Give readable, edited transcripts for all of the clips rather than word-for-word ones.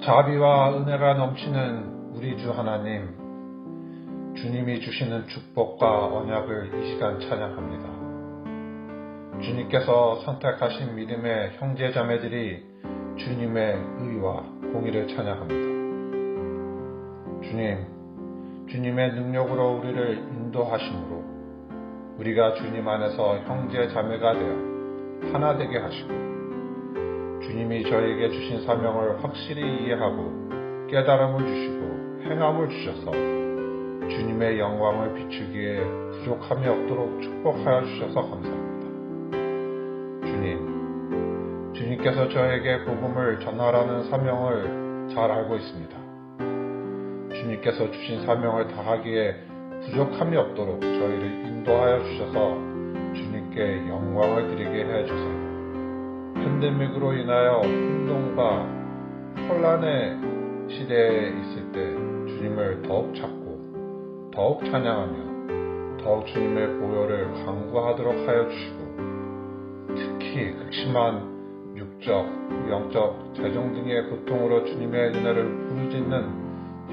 자비와 은혜가 넘치는 우리 주 하나님, 주님이 주시는 축복과 언약을 이 시간 찬양합니다. 주님께서 선택하신 믿음의 형제자매들이 주님의 의와 공의를 찬양합니다. 주님의 능력으로 우리를 인도하심으로 우리가 주님 안에서 형제자매가 되어 하나 되게 하시고, 주님이 저에게 주신 사명을 확실히 이해하고 깨달음을 주시고 행함을 주셔서 주님의 영광을 비추기에 부족함이 없도록 축복하여 주셔서 감사합니다. 주님께서 저에게 복음을 전하라는 사명을 잘 알고 있습니다. 주님께서 주신 사명을 다하기에 부족함이 없도록 저희를 인도하여 주셔서 주님께 영광을 드리게 해주세요. 팬데믹으로 인하여 혼돈과 혼란의 시대에 있을 때 주님을 더욱 찾고 더욱 찬양하며 더욱 주님의 보혈을 간구하도록 하여 주시고, 특히 극심한 육적, 영적, 재정 등의 고통으로 주님의 은혜를 부르짖는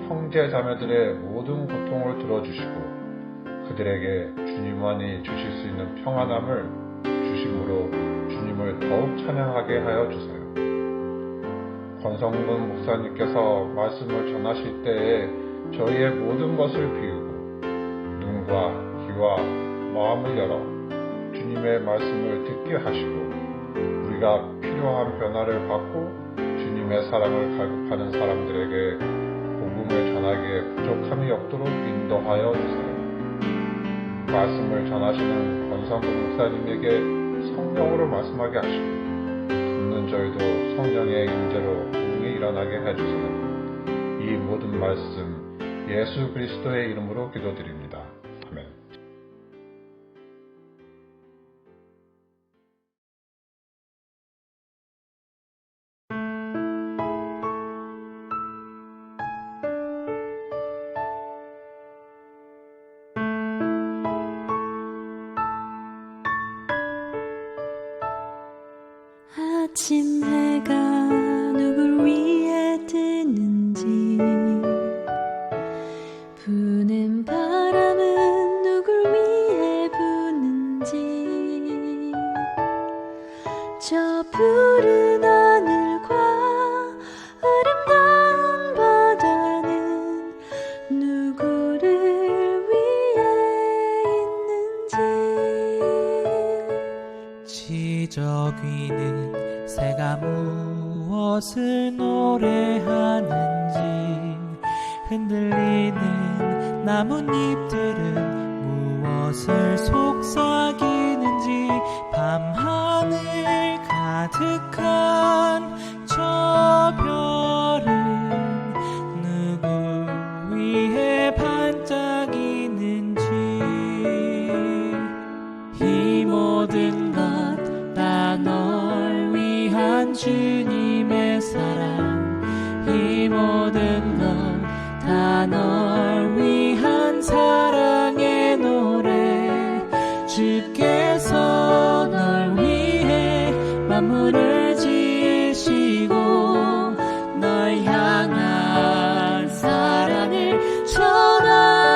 형제 자매들의 모든 고통을 들어주시고 그들에게 주님만이 주실 수 있는 평안함을 주심으로 주님을 더욱 찬양하게 하여 주세요. 권성근 목사님께서 말씀을 전하실 때에 저희의 모든 것을 비우고 눈과 귀와 마음을 열어 주님의 말씀을 듣게 하시고, 우리가 필요한 변화를 받고 주님의 사랑을 갈급하는 사람들에게 복음을 전하기에 부족함이 없도록 인도하여 주세요. 말씀을 전하시는 권성근 목사님에게 성령으로 말씀하게 하시고 듣는 저희도 성령의 임재로 부흥이 일어나게 해주세요. 이 모든 말씀 예수 그리스도의 이름으로 기도드립니다. 아멘. 아침 해가 누굴 위해 뜨는지, 부는 바람은 누굴 위해 부는지, 저 푸른 하늘과 아름다운 바다는 누구를 위해 있는지, 지저귀는 새가 무엇을 노래하는지, 흔들리는 나뭇잎들은 무엇을 속삭이는지, 밤하늘 가득한 저 별은 누구 위해 반짝이는지, 이 모든 것 다 널 위한 주님의 사랑, 이 모든 것 다 널 위한 사랑의 노래, 주께서 널 위해 만물을 지으시고 널 향한 사랑을 전하시네.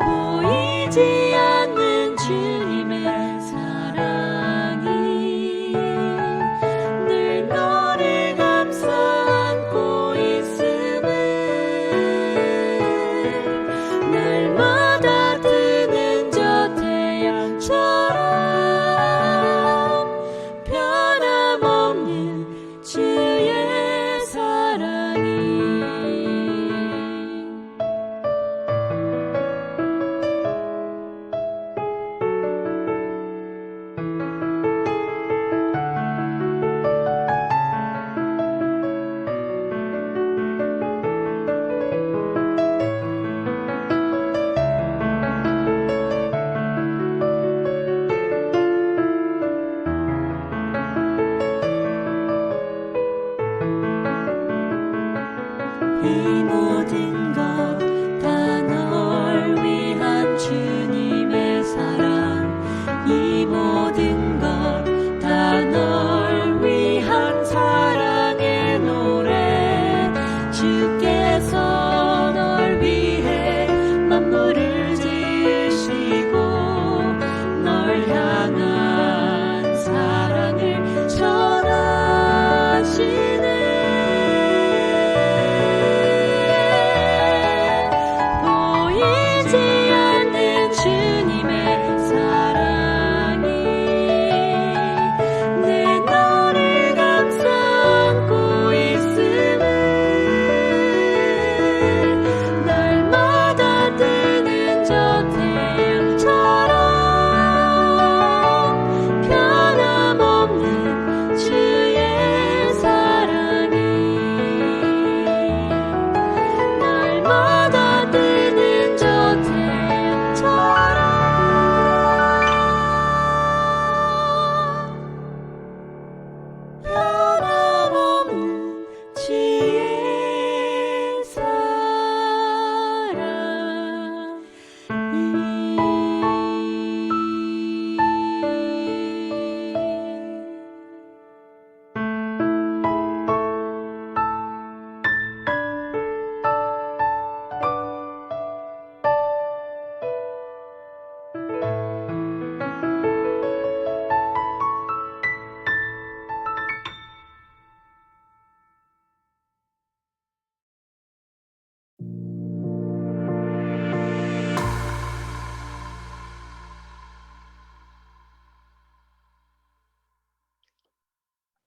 보이지 않는 주님의 사랑이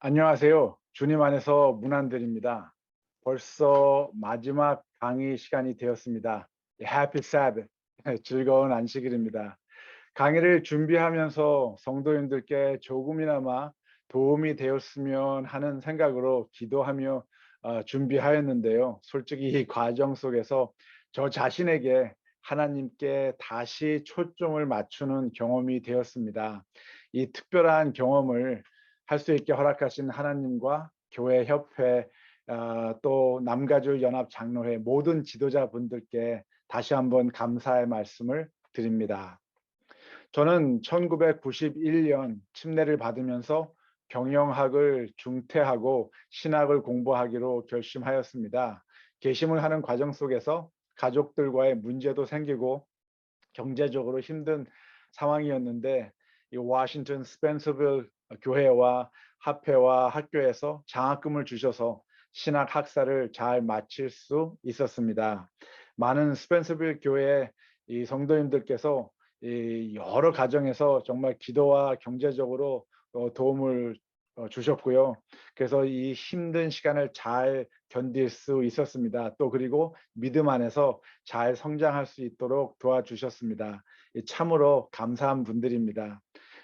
안녕하세요. 주님 안에서 문안드립니다. 벌써 마지막 강의 시간이 되었습니다. Happy Sabbath. 즐거운 안식일입니다. 강의를 준비하면서 성도님들께 조금이나마 도움이 되었으면 하는 생각으로 기도하며 준비하였는데요. 솔직히 이 과정 속에서 저 자신에게 하나님께 다시 초점을 맞추는 경험이 되었습니다. 이 특별한 경험을 할 수 있게 허락하신 하나님과 교회 협회 또 남가주 연합 장로회 모든 지도자분들께 다시 한번 감사의 말씀을 드립니다. 저는 1991년 침례를 받으면서 경영학을 중퇴하고 신학을 공부하기로 결심하였습니다. 개심을 하는 과정 속에서 가족들과의 문제도 생기고 경제적으로 힘든 상황이었는데 이 워싱턴 스펜서빌 교회와 합회와 학교에서 장학금을 주셔서 신학 학사를 잘 마칠 수 있었습니다. 많은 스펜서빌 교회 이 성도님들께서 이 여러 가정에서 정말 기도와 경제적으로 도움을 주셨고요. 그래서 이 힘든 시간을 잘 견딜 수 있었습니다. 또 그리고 믿음 안에서 잘 성장할 수 있도록 도와주셨습니다. 참으로 감사한 분들입니다.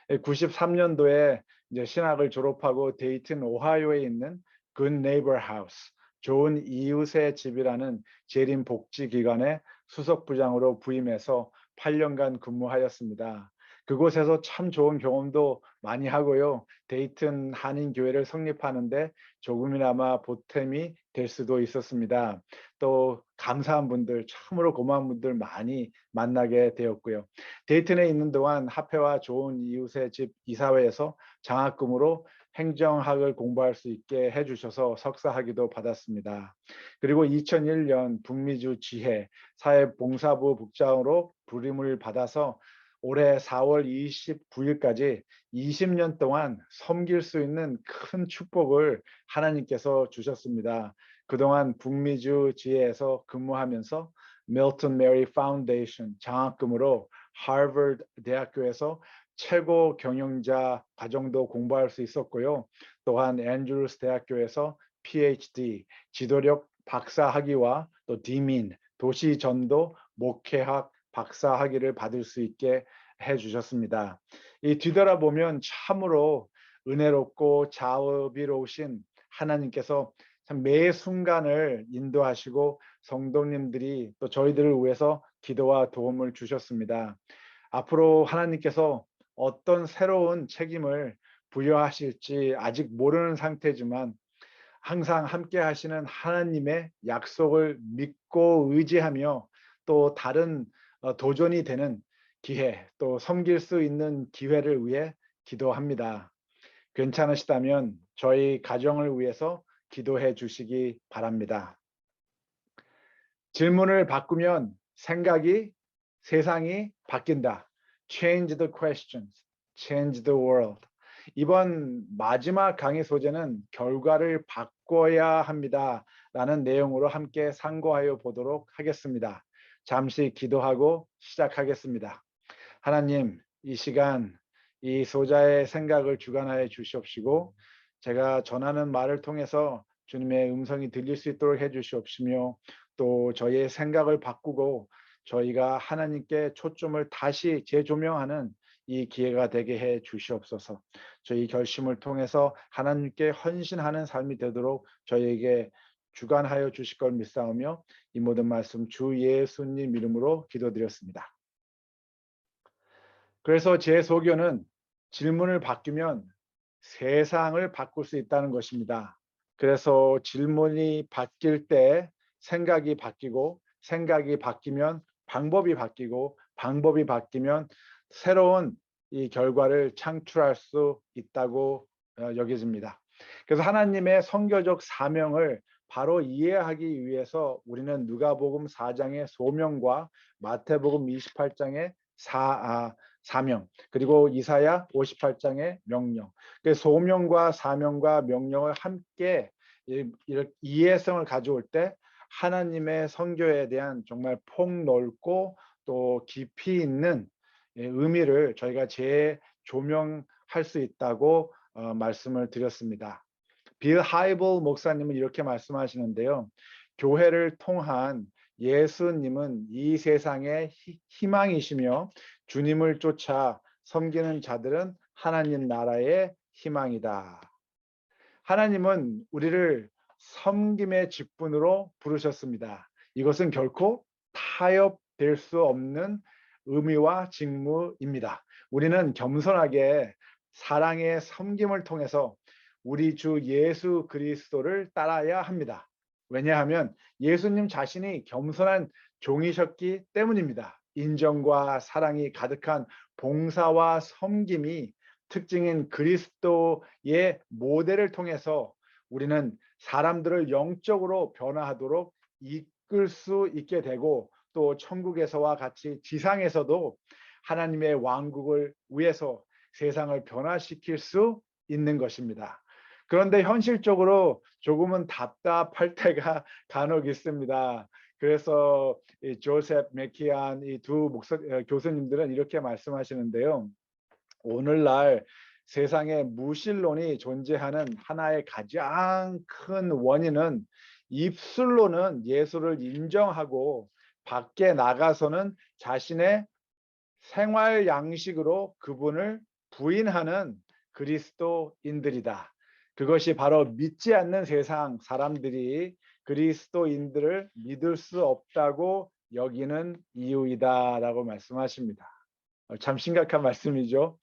93년도에 이제 신학을 졸업하고 데이튼 오하이오에 있는 Good Neighbor House, 좋은 이웃의 집이라는 재림 복지기관의 수석부장으로 부임해서 8년간 근무하였습니다. 그곳에서 참 좋은 경험도 많이 하고요. 데이튼 한인교회를 성립하는데 조금이나마 보탬이 될 수도 있었습니다. 또 감사한 분들, 참으로 고마운 분들 많이 만나게 되었고요. 데이튼에 있는 동안 합회와 좋은 이웃의 집 이사회에서 장학금으로 행정학을 공부할 수 있게 해주셔서 석사학위도 받았습니다. 그리고 2001년 북미주 지회 사회봉사부 국장으로 부름을 받아서 올해 4월 29일까지 20년 동안 섬길 수 있는 큰 축복을 하나님께서 주셨습니다. 그동안 북미주 지회에서 근무하면서 밀턴 메리 파운데이션 장학금으로 하버드 대학교에서 최고 경영자 과정도 공부할 수 있었고요. 또한 앤드루스 대학교에서 PhD 지도력 박사 학위와 또 디민 도시전도 목회학 박사 학위를 받을 수 있게 해주셨습니다. 이 뒤돌아보면 참으로 은혜롭고 자비로우신 하나님께서 참 매 순간을 인도하시고 성도님들이 또 저희들을 위해서 기도와 도움을 주셨습니다. 앞으로 하나님께서 어떤 새로운 책임을 부여하실지 아직 모르는 상태지만 항상 함께 하시는 하나님의 약속을 믿고 의지하며 또 다른 도전이 되는 기회, 또 섬길 수 있는 기회를 위해 기도합니다. 괜찮으시다면 저희 가정을 위해서 기도해 주시기 바랍니다. 질문을 바꾸면 세상이 바뀐다. Change the questions, change the world. 이번 마지막 강의 소재는 결과를 바꿔야 합니다. 라는 내용으로 함께 상고하여 보도록 하겠습니다. 잠시 기도하고 시작하겠습니다. 하나님, 이 시간 이 소자의 생각을 주관하여 주시옵시고 제가 전하는 말을 통해서 주님의 음성이 들릴 수 있도록 해주시옵시며 또 저희의 생각을 바꾸고 저희가 하나님께 초점을 다시 재조명하는 이 기회가 되게 해 주시옵소서. 저희 결심을 통해서 하나님께 헌신하는 삶이 되도록 저희에게 주관하여 주실 걸 믿사오며 이 모든 말씀 주 예수님 이름으로 기도드렸습니다. 그래서 제 소견은 질문을 바뀌면 세상을 바꿀 수 있다는 것입니다. 그래서 질문이 바뀔 때 생각이 바뀌고 생각이 바뀌면 방법이 바뀌고 방법이 바뀌면 새로운 이 결과를 창출할 수 있다고 여겨집니다. 그래서 하나님의 선교적 사명을 바로 이해하기 위해서 우리는 누가복음 4장의 소명과 마태복음 28장의 사명 그리고 이사야 58장의 명령 소명과 사명과 명령을 함께 이해성을 가져올 때 하나님의 선교에 대한 정말 폭넓고 또 깊이 있는 의미를 저희가 재조명할 수 있다고 말씀을 드렸습니다. 빌 하이볼 목사님은 이렇게 말씀하시는데요. 교회를 통한 예수님은 이 세상의 희망이시며 주님을 쫓아 섬기는 자들은 하나님 나라의 희망이다. 하나님은 우리를 섬김의 직분으로 부르셨습니다. 이것은 결코 타협될 수 없는 의미와 직무입니다. 우리는 겸손하게 사랑의 섬김을 통해서 우리 주 예수 그리스도를 따라야 합니다. 왜냐하면 예수님 자신이 겸손한 종이셨기 때문입니다. 인정과 사랑이 가득한 봉사와 섬김이 특징인 그리스도의 모델을 통해서 우리는 사람들을 영적으로 변화하도록 이끌 수 있게 되고 또 천국에서와 같이 지상에서도 하나님의 왕국을 위해서 세상을 변화시킬 수 있는 것입니다. 그런데 현실적으로 조금은 답답할 때가 간혹 있습니다. 그래서 이 조셉 맥키안 이 두 교수님들은 이렇게 말씀하시는데요. 오늘날 세상에 무신론이 존재하는 하나의 가장 큰 원인은 입술로는 예수를 인정하고 밖에 나가서는 자신의 생활 양식으로 그분을 부인하는 그리스도인들이다. 그것이 바로 믿지 않는 세상 사람들이 그리스도인들을 믿을 수 없다고 여기는 이유이다라고 말씀하십니다. 참 심각한 말씀이죠.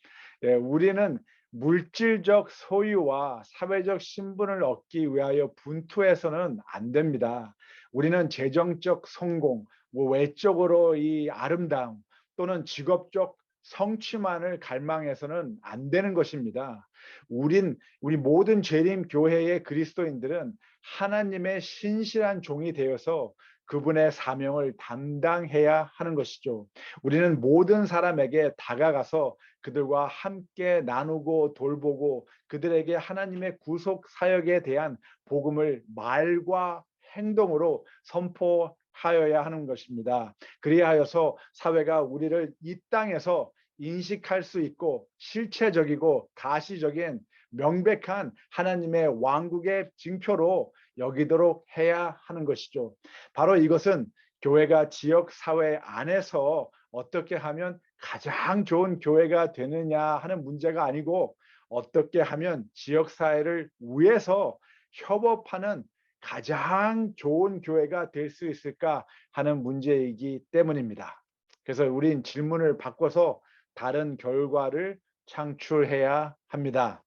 우리는 물질적 소유와 사회적 신분을 얻기 위하여 분투해서는 안 됩니다. 우리는 재정적 성공, 외적으로 이 아름다움 또는 직업적 성취만을 갈망해서는 안 되는 것입니다. 우리 모든 재림 교회의 그리스도인들은 하나님의 신실한 종이 되어서 그분의 사명을 담당해야 하는 것이죠. 우리는 모든 사람에게 다가가서 그들과 함께 나누고 돌보고 그들에게 하나님의 구속 사역에 대한 복음을 말과 행동으로 선포하여야 하는 것입니다. 그리하여서 사회가 우리를 이 땅에서 인식할 수 있고 실체적이고 가시적인 명백한 하나님의 왕국의 징표로 여기도록 해야 하는 것이죠. 바로 이것은 교회가 지역 사회 안에서 어떻게 하면 가장 좋은 교회가 되느냐 하는 문제가 아니고 어떻게 하면 지역 사회를 위해서 협업하는 가장 좋은 교회가 될 수 있을까 하는 문제이기 때문입니다. 그래서 우린 질문을 바꿔서 다른 결과를 창출해야 합니다.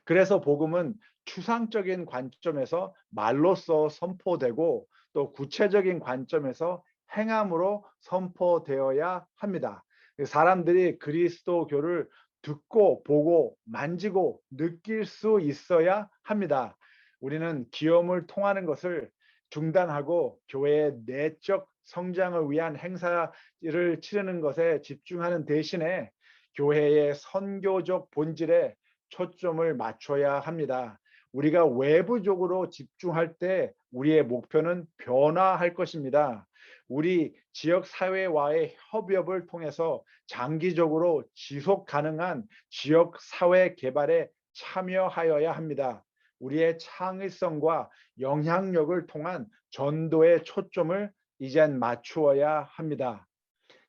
그래서 복음은 추상적인 관점에서 말로써 선포되고 또 구체적인 관점에서 행함으로 선포되어야 합니다. 사람들이 그리스도교를 듣고 보고 만지고 느낄 수 있어야 합니다. 우리는 기염을 통하는 것을 중단하고 교회의 내적 성장을 위한 행사를 치르는 것에 집중하는 대신에 교회의 선교적 본질에 초점을 맞춰야 합니다. 우리가 외부적으로 집중할 때 우리의 목표는 변화할 것입니다. 우리 지역 사회와의 협업을 통해서 장기적으로 지속 가능한 지역 사회 개발에 참여하여야 합니다. 우리의 창의성과 영향력을 통한 전도의 초점을 이젠 맞추어야 합니다.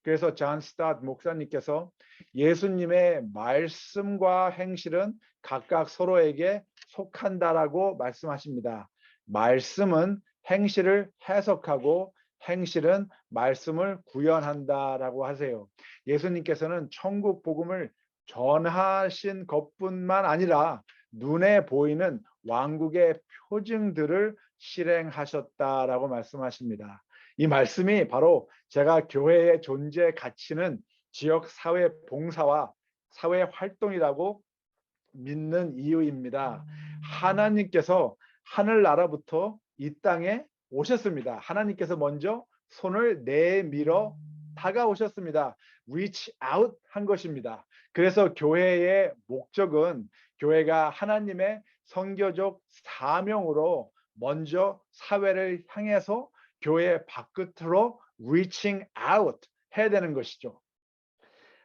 그래서 존 스타트 목사님께서 예수님의 말씀과 행실은 각각 서로에게 속한다라고 말씀하십니다. 말씀은 행실을 해석하고 행실은 말씀을 구현한다라고 하세요. 예수님께서는 천국 복음을 전하신 것뿐만 아니라 눈에 보이는 왕국의 표징들을 실행하셨다라고 말씀하십니다. 이 말씀이 바로 제가 교회의 존재 가치는 지역 사회 봉사와 사회 활동이라고 믿는 이유입니다. 하나님께서 하늘나라부터 이 땅에 오셨습니다. 하나님께서 먼저 손을 내밀어 다가오셨습니다. reach out 한 것입니다. 그래서 교회의 목적은 교회가 하나님의 선교적 사명으로 먼저 사회를 향해서 교회 밖으로 reaching out 해야 되는 것이죠.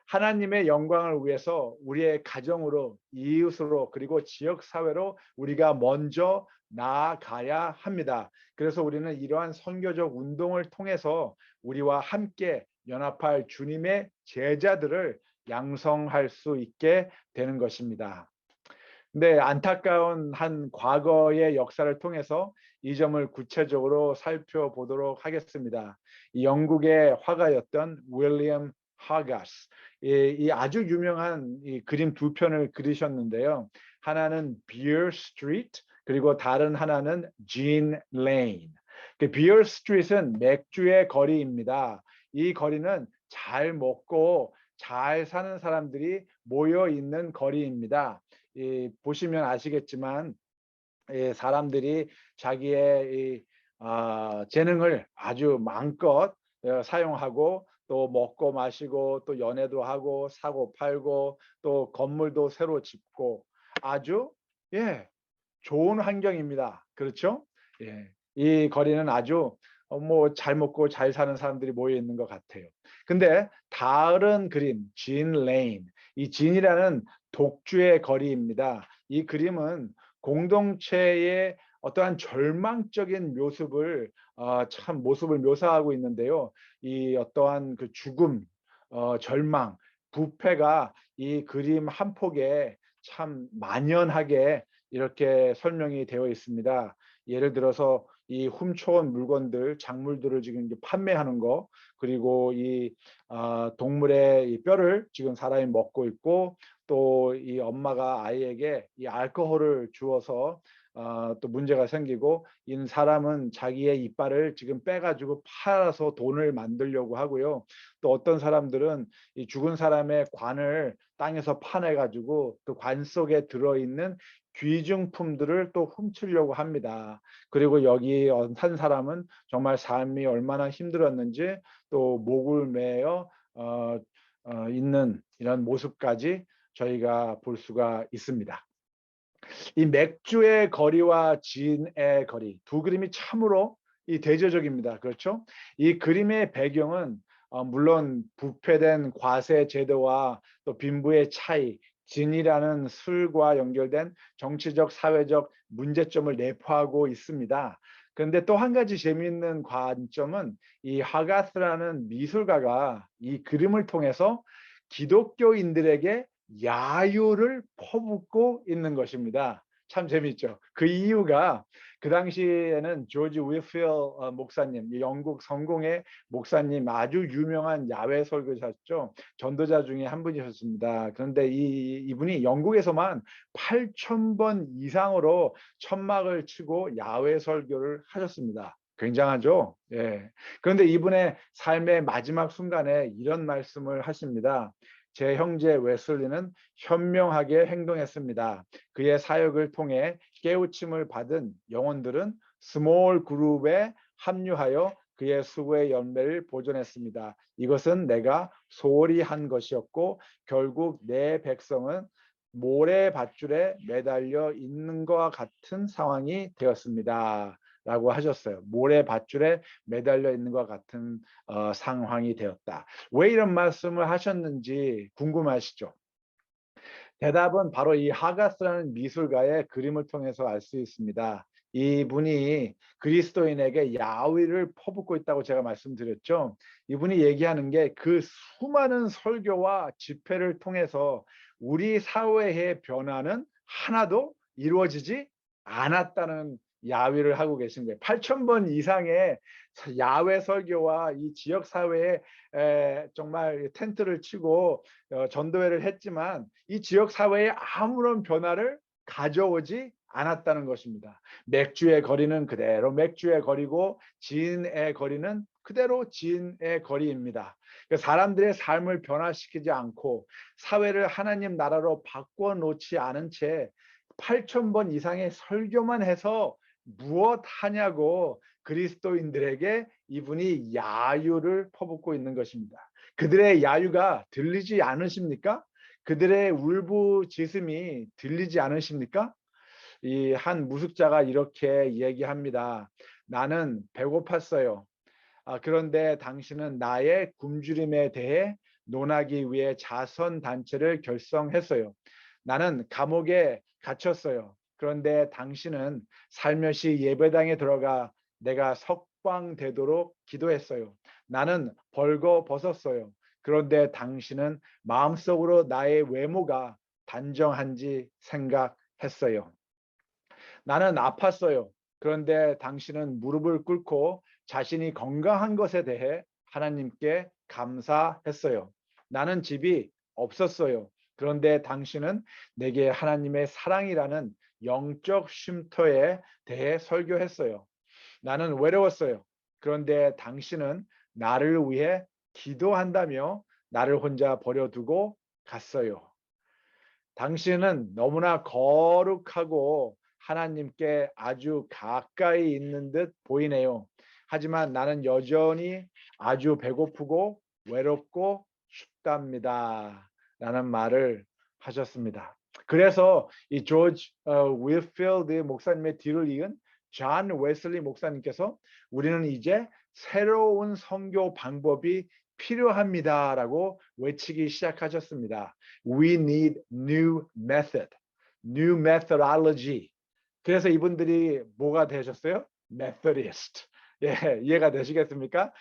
하나님의 영광을 위해서 우리의 가정으로, 이웃으로, 그리고 지역 사회로 우리가 먼저 나아가야 합니다. 그래서 우리는 이러한 선교적 운동을 통해서 우리와 함께 연합할 주님의 제자들을 양성할 수 있게 되는 것입니다. 네, 안타까운 한 과거의 역사를 통해서 이 점을 구체적으로 살펴보도록 하겠습니다. 이 영국의 화가였던 윌리엄 하가스, 이 아주 유명한 이 그림 두 편을 그리셨는데요. 하나는 비어 스트리트, 그리고 다른 하나는 진 레인. 그 비어 스트리트는 맥주의 거리입니다. 이 거리는 잘 먹고 잘 사는 사람들이 모여 있는 거리입니다. 보시면 아시겠지만 사람들이 자기의 재능을 아주 마음껏 사용하고 또 먹고 마시고 또 연애도 하고 사고 팔고 또 건물도 새로 짓고 아주 좋은 환경입니다. 그렇죠? 이 거리는 아주 뭐 잘 먹고 잘 사는 사람들이 모여 있는 것 같아요. 근데 다른 그림, 진 레인, 이 진이라는 독주의 거리입니다. 이 그림은 공동체의 어떠한 절망적인 모습을 모습을 묘사하고 있는데요. 이 어떠한 그 죽음, 절망, 부패가 이 그림 한 폭에 참 만연하게 이렇게 설명이 되어 있습니다. 예를 들어서 이 훔쳐온 물건들, 작물들을 지금 이제 판매하는 거, 그리고 이 동물의 이 뼈를 지금 사람이 먹고 있고, 또 이 엄마가 아이에게 이 알코올을 주어서 또 문제가 생기고, 이 사람은 자기의 이빨을 지금 빼가지고 팔아서 돈을 만들려고 하고요. 또 어떤 사람들은 이 죽은 사람의 관을 땅에서 파내가지고 그 관 속에 들어있는 귀중품들을 또 훔치려고 합니다. 그리고 여기 한 사람은 정말 삶이 얼마나 힘들었는지 또 목을 메어 있는 이런 모습까지 저희가 볼 수가 있습니다. 이 맥주의 거리와 진의 거리, 두 그림이 참으로 이 대조적입니다. 그렇죠? 이 그림의 배경은 물론 부패된 과세 제도와 또 빈부의 차이, 진이라는 술과 연결된 정치적, 사회적 문제점을 내포하고 있습니다. 그런데 또 한 가지 재미있는 관점은 이 하가스라는 미술가가 이 그림을 통해서 기독교인들에게 야유를 퍼붓고 있는 것입니다. 참 재미있죠. 그 이유가 그 당시에는 조지 윌필 목사님, 영국 성공의 목사님, 아주 유명한 야외 설교자였죠. 전도자 중에 한 분이셨습니다. 그런데 이분이 영국에서만 8,000번 이상으로 천막을 치고 야외 설교를 하셨습니다. 굉장하죠? 그런데 이분의 삶의 마지막 순간에 이런 말씀을 하십니다. 제 형제 웨슬리는 현명하게 행동했습니다. 그의 사역을 통해 깨우침을 받은 영혼들은 스몰 그룹에 합류하여 그의 수고의 열매를 보존했습니다. 이것은 내가 소홀히 한 것이었고 결국 내 백성은 모래밧줄에 매달려 있는 것과 같은 상황이 되었습니다. 라고 하셨어요. 모래밧줄에 매달려 있는 것 같은 상황이 되었다. 왜 이런 말씀을 하셨는지 궁금하시죠? 대답은 바로 이 하가스라는 미술가의 그림을 통해서 알 수 있습니다. 이분이 그리스도인에게 야위를 퍼붓고 있다고 제가 말씀드렸죠. 이분이 얘기하는 게 그 수많은 설교와 집회를 통해서 우리 사회의 변화는 하나도 이루어지지 않았다는 야위를 하고 계신 거예요. 8,000번 이상의 야외 설교와 이 지역 사회에 정말 텐트를 치고 전도회를 했지만 이 지역 사회에 아무런 변화를 가져오지 않았다는 것입니다. 맥주의 거리는 그대로 맥주의 거리고 진의 거리는 그대로 진의 거리입니다. 사람들의 삶을 변화시키지 않고 사회를 하나님 나라로 바꿔 놓지 않은 채 8,000번 이상의 설교만 해서 무엇 하냐고 그리스도인들에게 이분이 야유를 퍼붓고 있는 것입니다. 그들의 야유가 들리지 않으십니까? 그들의 울부짖음이 들리지 않으십니까? 이 한 무속자가 이렇게 얘기합니다. 나는 배고팠어요. 그런데 당신은 나의 굶주림에 대해 논하기 위해 자선 단체를 결성했어요. 나는 감옥에 갇혔어요. 그런데 당신은 살며시 예배당에 들어가 내가 석방되도록 기도했어요. 나는 벌거벗었어요. 그런데 당신은 마음속으로 나의 외모가 단정한지 생각했어요. 나는 아팠어요. 그런데 당신은 무릎을 꿇고 자신이 건강한 것에 대해 하나님께 감사했어요. 나는 집이 없었어요. 그런데 당신은 내게 하나님의 사랑이라는 영적 쉼터에 대해 설교했어요. 나는 외로웠어요. 그런데 당신은 나를 위해 기도한다며 나를 혼자 버려두고 갔어요. 당신은 너무나 거룩하고 하나님께 아주 가까이 있는 듯 보이네요. 하지만 나는 여전히 아주 배고프고 외롭고 춥답니다. 라는 말을 하셨습니다. 그래서 이 조지 윌필드 목사님의 뒤를 이은 존 웨슬리 목사님께서 우리는 이제 새로운 선교 방법이 필요합니다라고 외치기 시작하셨습니다. We need new method, new methodology. 그래서 이분들이 뭐가 되셨어요? Methodist. 예, 이해가 되시겠습니까?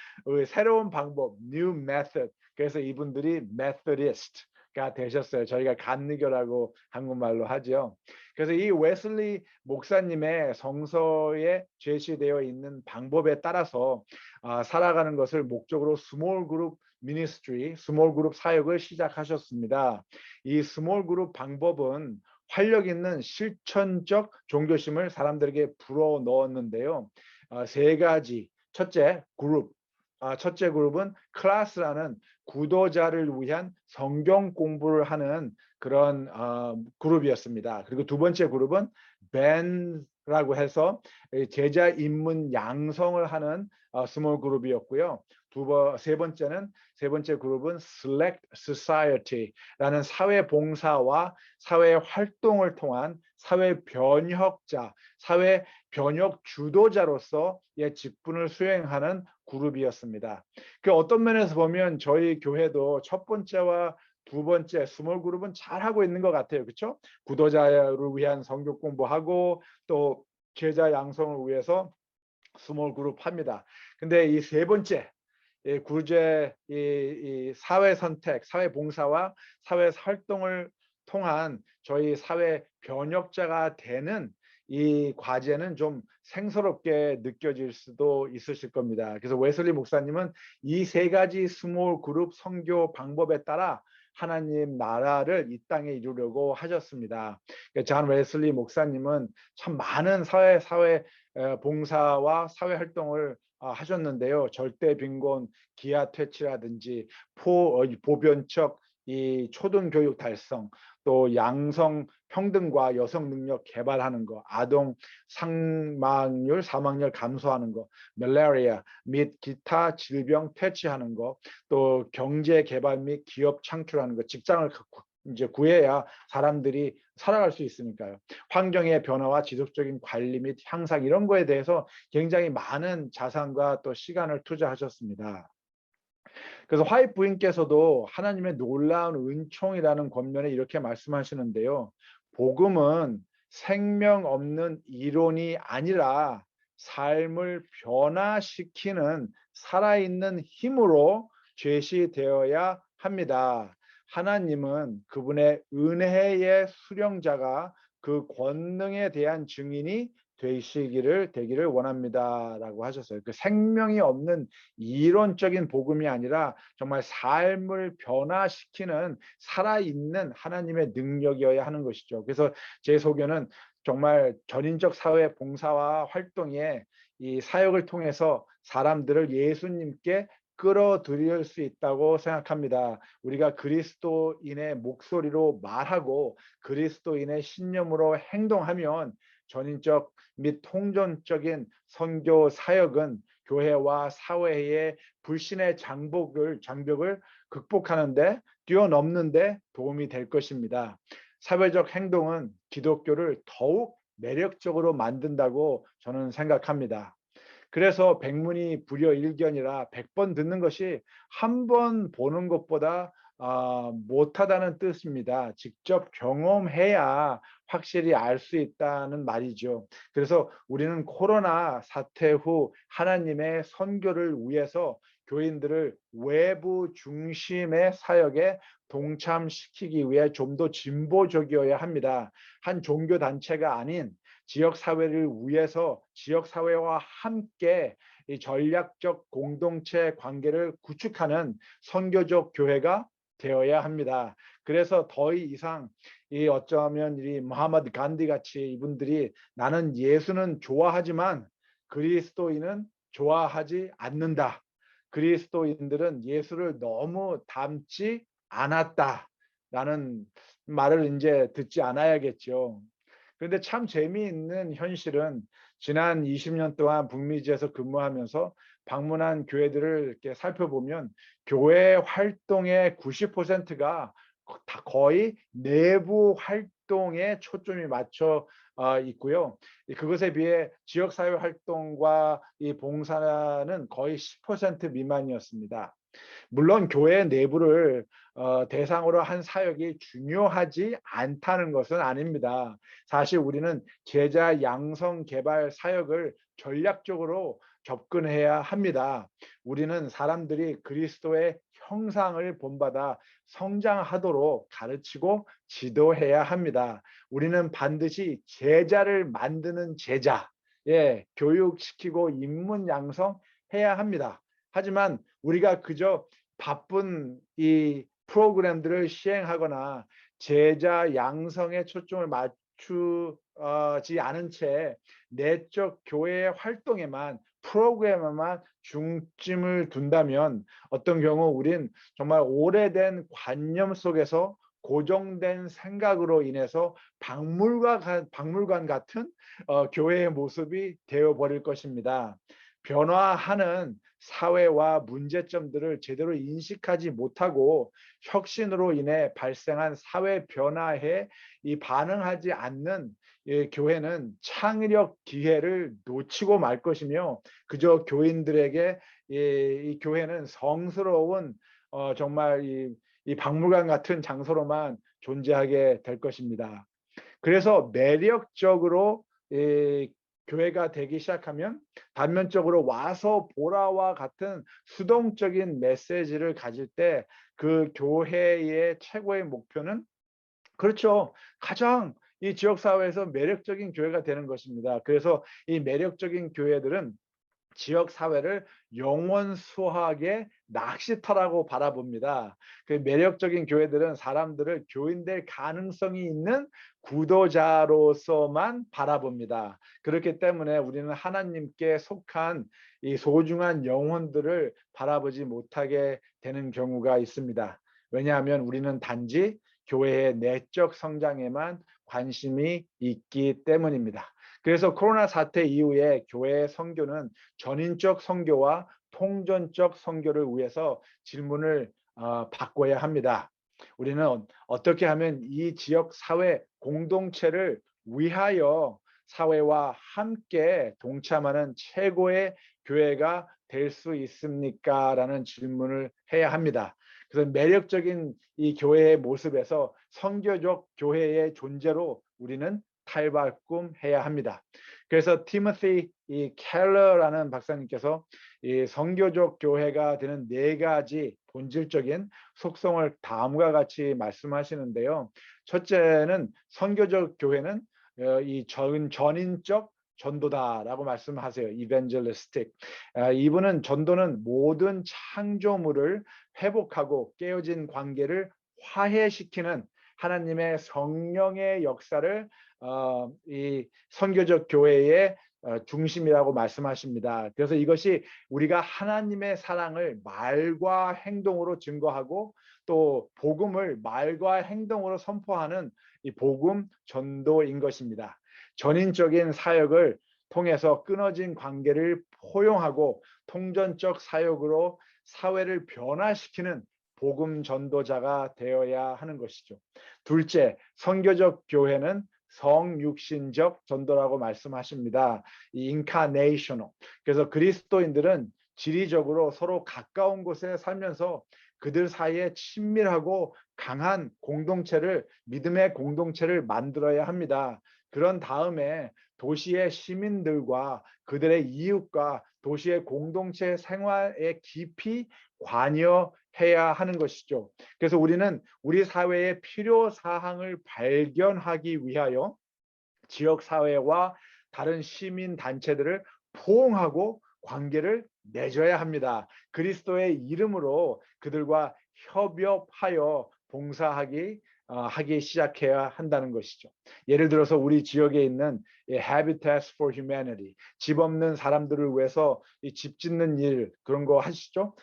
새로운 방법, new method. 그래서 이분들이 Methodist가 되셨어요. 저희가 감리교라고 한국말로 하죠. 그래서 이 웨슬리 목사님의 성서에 제시되어 있는 방법에 따라서 살아가는 것을 목적으로 스몰 그룹 미니스트리, 스몰 그룹 사역을 시작하셨습니다. 이 스몰 그룹 방법은 활력 있는 실천적 종교심을 사람들에게 불어 넣었는데요. 세 가지. 첫째 그룹은 클래스라는 구도자를 위한 성경 공부를 하는 그런 그룹이었습니다. 그리고 두 번째 그룹은 밴드라고 해서 제자 입문 양성을 하는 스몰 그룹이었고요. 세 번째 그룹은 Select Society라는 사회 봉사와 사회 활동을 통한 사회 변혁자, 사회 변혁 주도자로서의 직분을 수행하는 그룹이었습니다. 그 어떤 면에서 보면 저희 교회도 첫 번째와 두 번째 스몰 그룹은 잘 하고 있는 것 같아요. 그렇죠? 구도자를 위한 성경 공부하고 또 제자 양성을 위해서 스몰 그룹 합니다. 근데 이 세 번째 구제 이 사회 선택, 사회 봉사와 사회 활동을 통한 저희 사회 변혁자가 되는 이 과제는 좀 생소롭게 느껴질 수도 있으실 겁니다. 그래서 웨슬리 목사님은 이 세 가지 스몰 그룹 선교 방법에 따라 하나님 나라를 이 땅에 이루려고 하셨습니다. 존 웨슬리 목사님은 참 많은 사회 봉사와 사회 활동을 하셨는데요. 절대 빈곤, 기아 퇴치라든지 보편적 이 초등교육 달성, 또 양성 평등과 여성 능력 개발하는 거, 아동 사망률 감소하는 거, 말라리아 및 기타 질병 퇴치하는 거, 또 경제 개발 및 기업 창출하는 거, 직장을 이제 구해야 사람들이 살아갈 수 있으니까요. 환경의 변화와 지속적인 관리 및 향상 이런 거에 대해서 굉장히 많은 자산과 또 시간을 투자하셨습니다. 그래서 화이트 부인께서도 하나님의 놀라운 은총이라는 권면에 이렇게 말씀하시는데요. 복음은 생명 없는 이론이 아니라 삶을 변화시키는 살아있는 힘으로 제시되어야 합니다. 하나님은 그분의 은혜의 수령자가 그 권능에 대한 증인이 되기를 원합니다라고 하셨어요. 그 생명이 없는 이론적인 복음이 아니라 정말 삶을 변화시키는 살아있는 하나님의 능력이어야 하는 것이죠. 그래서 제 소견은 정말 전인적 사회 봉사와 활동에 이 사역을 통해서 사람들을 예수님께 끌어들일 수 있다고 생각합니다. 우리가 그리스도인의 목소리로 말하고 그리스도인의 신념으로 행동하면 전인적 및 통전적인 선교 사역은 교회와 사회의 불신의 장벽을 극복하는데 뛰어넘는데 도움이 될 것입니다. 사회적 행동은 기독교를 더욱 매력적으로 만든다고 저는 생각합니다. 그래서 백문이 불여일견이라 100번 듣는 것이 한 번 보는 것보다 못하다는 뜻입니다. 직접 경험해야 확실히 알 수 있다는 말이죠. 그래서 우리는 코로나 사태 후 하나님의 선교를 위해서 교인들을 외부 중심의 사역에 동참시키기 위해 좀 더 진보적이어야 합니다. 한 종교 단체가 아닌 지역 사회를 위해서 지역 사회와 함께 이 전략적 공동체 관계를 구축하는 선교적 교회가 되어야 합니다. 그래서 더 이상 이 어쩌면 이 무하마드 간디 같이 이분들이 나는 예수는 좋아하지만 그리스도인은 좋아하지 않는다. 그리스도인들은 예수를 너무 닮지 않았다라는 말을 이제 듣지 않아야겠죠. 그런데 참 재미있는 현실은 지난 20년 동안 북미지에서 근무하면서 방문한 교회들을 이렇게 살펴보면 교회 활동의 90%가 거의 내부 활동에 초점이 맞춰 있고요. 그것에 비해 지역사회 활동과 이 봉사는 거의 10% 미만이었습니다. 물론 교회 내부를 대상으로 한 사역이 중요하지 않다는 것은 아닙니다. 사실 우리는 제자 양성 개발 사역을 전략적으로 접근해야 합니다. 우리는 사람들이 그리스도의 형상을 본받아 성장하도록 가르치고 지도해야 합니다. 우리는 반드시 제자를 만드는 제자, 교육시키고 인문 양성해야 합니다. 하지만 우리가 그저 바쁜 이 프로그램들을 시행하거나 제자 양성에 초점을 맞추지 않은 채 내적 교회 활동에만 프로그램에만 중점을 둔다면 어떤 경우 우린 정말 오래된 관념 속에서 고정된 생각으로 인해서 박물관 같은 교회의 모습이 되어버릴 것입니다. 변화하는 사회와 문제점들을 제대로 인식하지 못하고 혁신으로 인해 발생한 사회 변화에 반응하지 않는 교회는 창의력 기회를 놓치고 말 것이며 그저 교인들에게 이 교회는 성스러운 정말 이 박물관 같은 장소로만 존재하게 될 것입니다. 그래서 매력적으로 교회가 되기 시작하면 단면적으로 와서 보라와 같은 수동적인 메시지를 가질 때 그 교회의 최고의 목표는 그렇죠. 가장 이 지역사회에서 매력적인 교회가 되는 것입니다. 그래서 이 매력적인 교회들은 지역 사회를 영원 수학의 낚시터라고 바라봅니다. 그 매력적인 교회들은 사람들을 교인 될 가능성이 있는 구도자로서만 바라봅니다. 그렇기 때문에 우리는 하나님께 속한 이 소중한 영혼들을 바라보지 못하게 되는 경우가 있습니다. 왜냐하면 우리는 단지 교회의 내적 성장에만 관심이 있기 때문입니다. 그래서 코로나 사태 이후에 교회의 선교는 전인적 선교와 통전적 선교를 위해서 질문을 바꿔야 합니다. 우리는 어떻게 하면 이 지역 사회 공동체를 위하여 사회와 함께 동참하는 최고의 교회가 될 수 있습니까? 라는 질문을 해야 합니다. 그래서 매력적인 이 교회의 모습에서 선교적 교회의 존재로 우리는 탈바꿈해야 합니다. 그래서 티모시 켈러라는 박사님께서 이 선교적 교회가 되는 4가지 본질적인 속성을 다음과 같이 말씀하시는데요. 첫째는 선교적 교회는 이 전인적 전도다라고 말씀하세요. 이벤젤리스틱. 이분은 전도는 모든 창조물을 회복하고 깨어진 관계를 화해시키는 하나님의 성령의 역사를 이 선교적 교회의 중심이라고 말씀하십니다. 그래서 이것이 우리가 하나님의 사랑을 말과 행동으로 증거하고 또 복음을 말과 행동으로 선포하는 이 복음 전도인 것입니다. 전인적인 사역을 통해서 끊어진 관계를 포용하고 통전적 사역으로 사회를 변화시키는 복음 전도자가 되어야 하는 것이죠. 둘째, 선교적 교회는 성육신적 전도라고 말씀하십니다. 이 인카네이셔널. 그래서 그리스도인들은 지리적으로 서로 가까운 곳에 살면서 그들 사이에 친밀하고 강한 공동체를, 믿음의 공동체를 만들어야 합니다. 그런 다음에 도시의 시민들과 그들의 이웃과 도시의 공동체 생활에 깊이 관여해야 하는 것이죠. 그래서 우리는 우리 사회의 필요 사항을 발견하기 위하여 지역 사회와 다른 시민 단체들을 포옹하고 관계를 맺어야 합니다. 그리스도의 이름으로 그들과 협업하여 하기 시작해야 한다는 것이죠. 예를 들어서 우리 지역에 있는 Habitats for Humanity, 집 없는 사람들을 위해서 집 짓는 일, 그런 거 하시죠?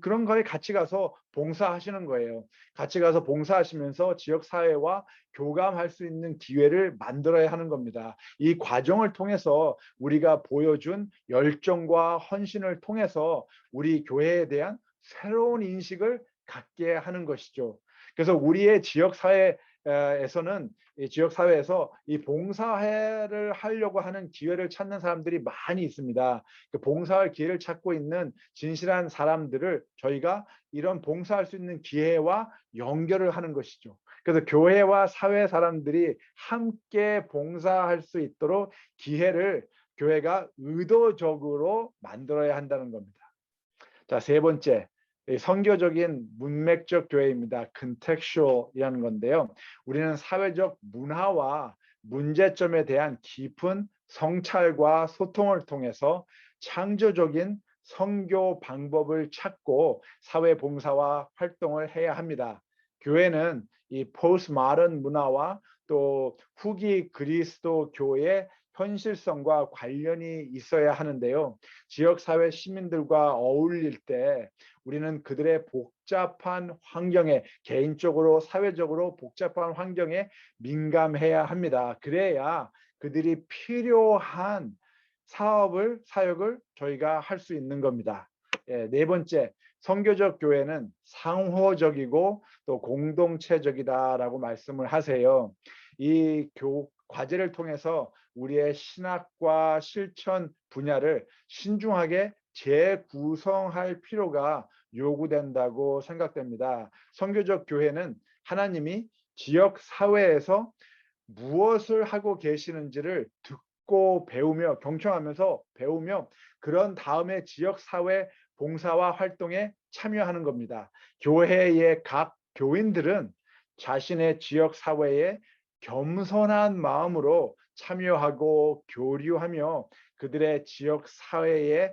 그런 거에 같이 가서 봉사하시는 거예요. 같이 가서 봉사하시면서 지역 사회와 교감할 수 있는 기회를 만들어야 하는 겁니다. 이 과정을 통해서 우리가 보여준 열정과 헌신을 통해서 우리 교회에 대한 새로운 인식을 갖게 하는 것이죠. 그래서 우리의 지역 사회에서는 이 봉사회를 하려고 하는 기회를 찾는 사람들이 많이 있습니다. 그 봉사할 기회를 찾고 있는 진실한 사람들을 저희가 이런 봉사할 수 있는 기회와 연결을 하는 것이죠. 그래서 교회와 사회 사람들이 함께 봉사할 수 있도록 기회를 교회가 의도적으로 만들어야 한다는 겁니다. 자, 세 번째, 선교적인 문맥적 교회입니다. contextual이라는 건데요. 우리는 사회적 문화와 문제점에 대한 깊은 성찰과 소통을 통해서 창조적인 선교 방법을 찾고 사회 봉사와 활동을 해야 합니다. 교회는 이 포스트모던 문화와 또 후기 그리스도 교회의 현실성과 관련이 있어야 하는데요. 지역사회 시민들과 어울릴 때 우리는 그들의 복잡한 환경에, 개인적으로 사회적으로 복잡한 환경에 민감해야 합니다. 그래야 그들이 필요한 사역을 저희가 할 수 있는 겁니다. 네 번째, 선교적 교회는 상호적이고 또 공동체적이다라고 말씀을 하세요. 이 과제를 통해서 우리의 신학과 실천 분야를 신중하게 재구성할 필요가 요구된다고 생각됩니다. 선교적 교회는 하나님이 지역 사회에서 무엇을 하고 계시는지를 듣고 배우며, 경청하면서 배우며, 그런 다음에 지역 사회 봉사와 활동에 참여하는 겁니다. 교회의 각 교인들은 자신의 지역 사회에 겸손한 마음으로 참여하고 교류하며 그들의 지역 사회에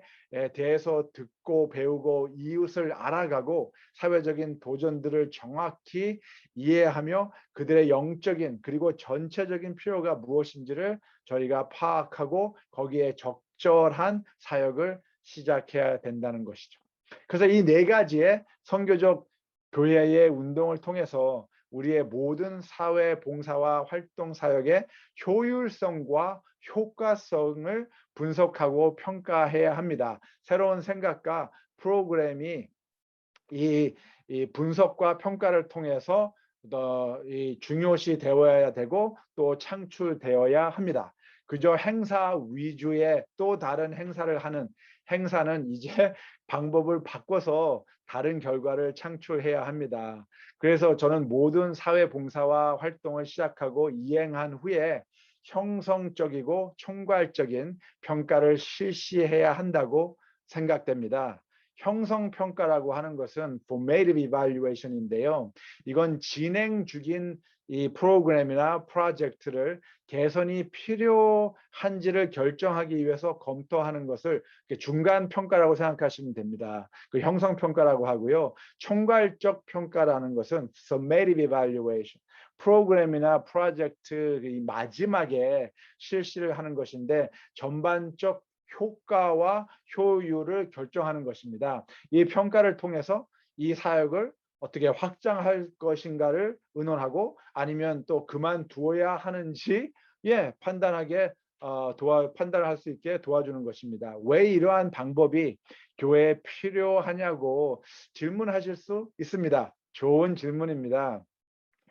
대해서 듣고 배우고 이웃을 알아가고 사회적인 도전들을 정확히 이해하며 그들의 영적인 그리고 전체적인 필요가 무엇인지를 저희가 파악하고 거기에 적절한 사역을 시작해야 된다는 것이죠. 그래서 이 네 가지의 선교적 교회의 운동을 통해서 우리의 모든 사회 봉사와 활동 사역의 효율성과 효과성을 분석하고 평가해야 합니다. 새로운 생각과 프로그램이 이 분석과 평가를 통해서 중요시 되어야 되고 또 창출되어야 합니다. 그저 행사 위주의 또 다른 행사를 하는 행사는 이제 방법을 바꿔서 다른 결과를 창출해야 합니다. 그래서 저는 모든 사회 봉사와 활동을 시작하고 이행한 후에 형성적이고 총괄적인 평가를 실시해야 한다고 생각됩니다. 형성평가라고 하는 것은 formative evaluation인데요. 이건 진행 중인 이 프로그램이나 프로젝트를 개선이 필요한지를 결정하기 위해서 검토하는 것을 중간 평가라고 생각하시면 됩니다. 그 형성 평가라고 하고요. 총괄적 평가라는 것은 summative evaluation, 프로그램이나 프로젝트 마지막에 실시를 하는 것인데 전반적 효과와 효율을 결정하는 것입니다. 이 평가를 통해서 이 사역을 어떻게 확장할 것인가를 의논하고 아니면 또 그만두어야 하는지 판단할 수 있게 도와주는 것입니다. 왜 이러한 방법이 교회에 필요하냐고 질문하실 수 있습니다. 좋은 질문입니다.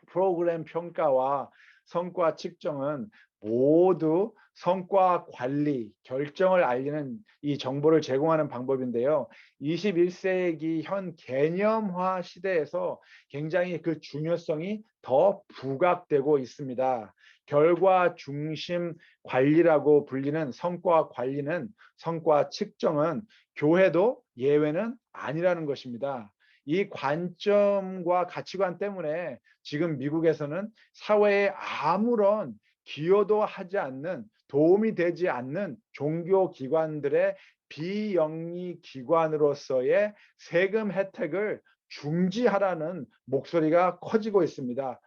프로그램 평가와 성과 측정은 모두 성과 관리, 결정을 알리는 이 정보를 제공하는 방법인데요. 21세기 현 개념화 시대에서 굉장히 그 중요성이 더 부각되고 있습니다. 결과 중심 관리라고 불리는 성과 관리는, 성과 측정은 교회도 예외는 아니라는 것입니다. 이 관점과 가치관 때문에 지금 미국에서는 사회에 아무런 기여도 하지 않는, 도움이 되지 않는 종교 기관들의 비영리 기관으로서의 세금 혜택을 중지하라는 목소리가 커지고 있습니다.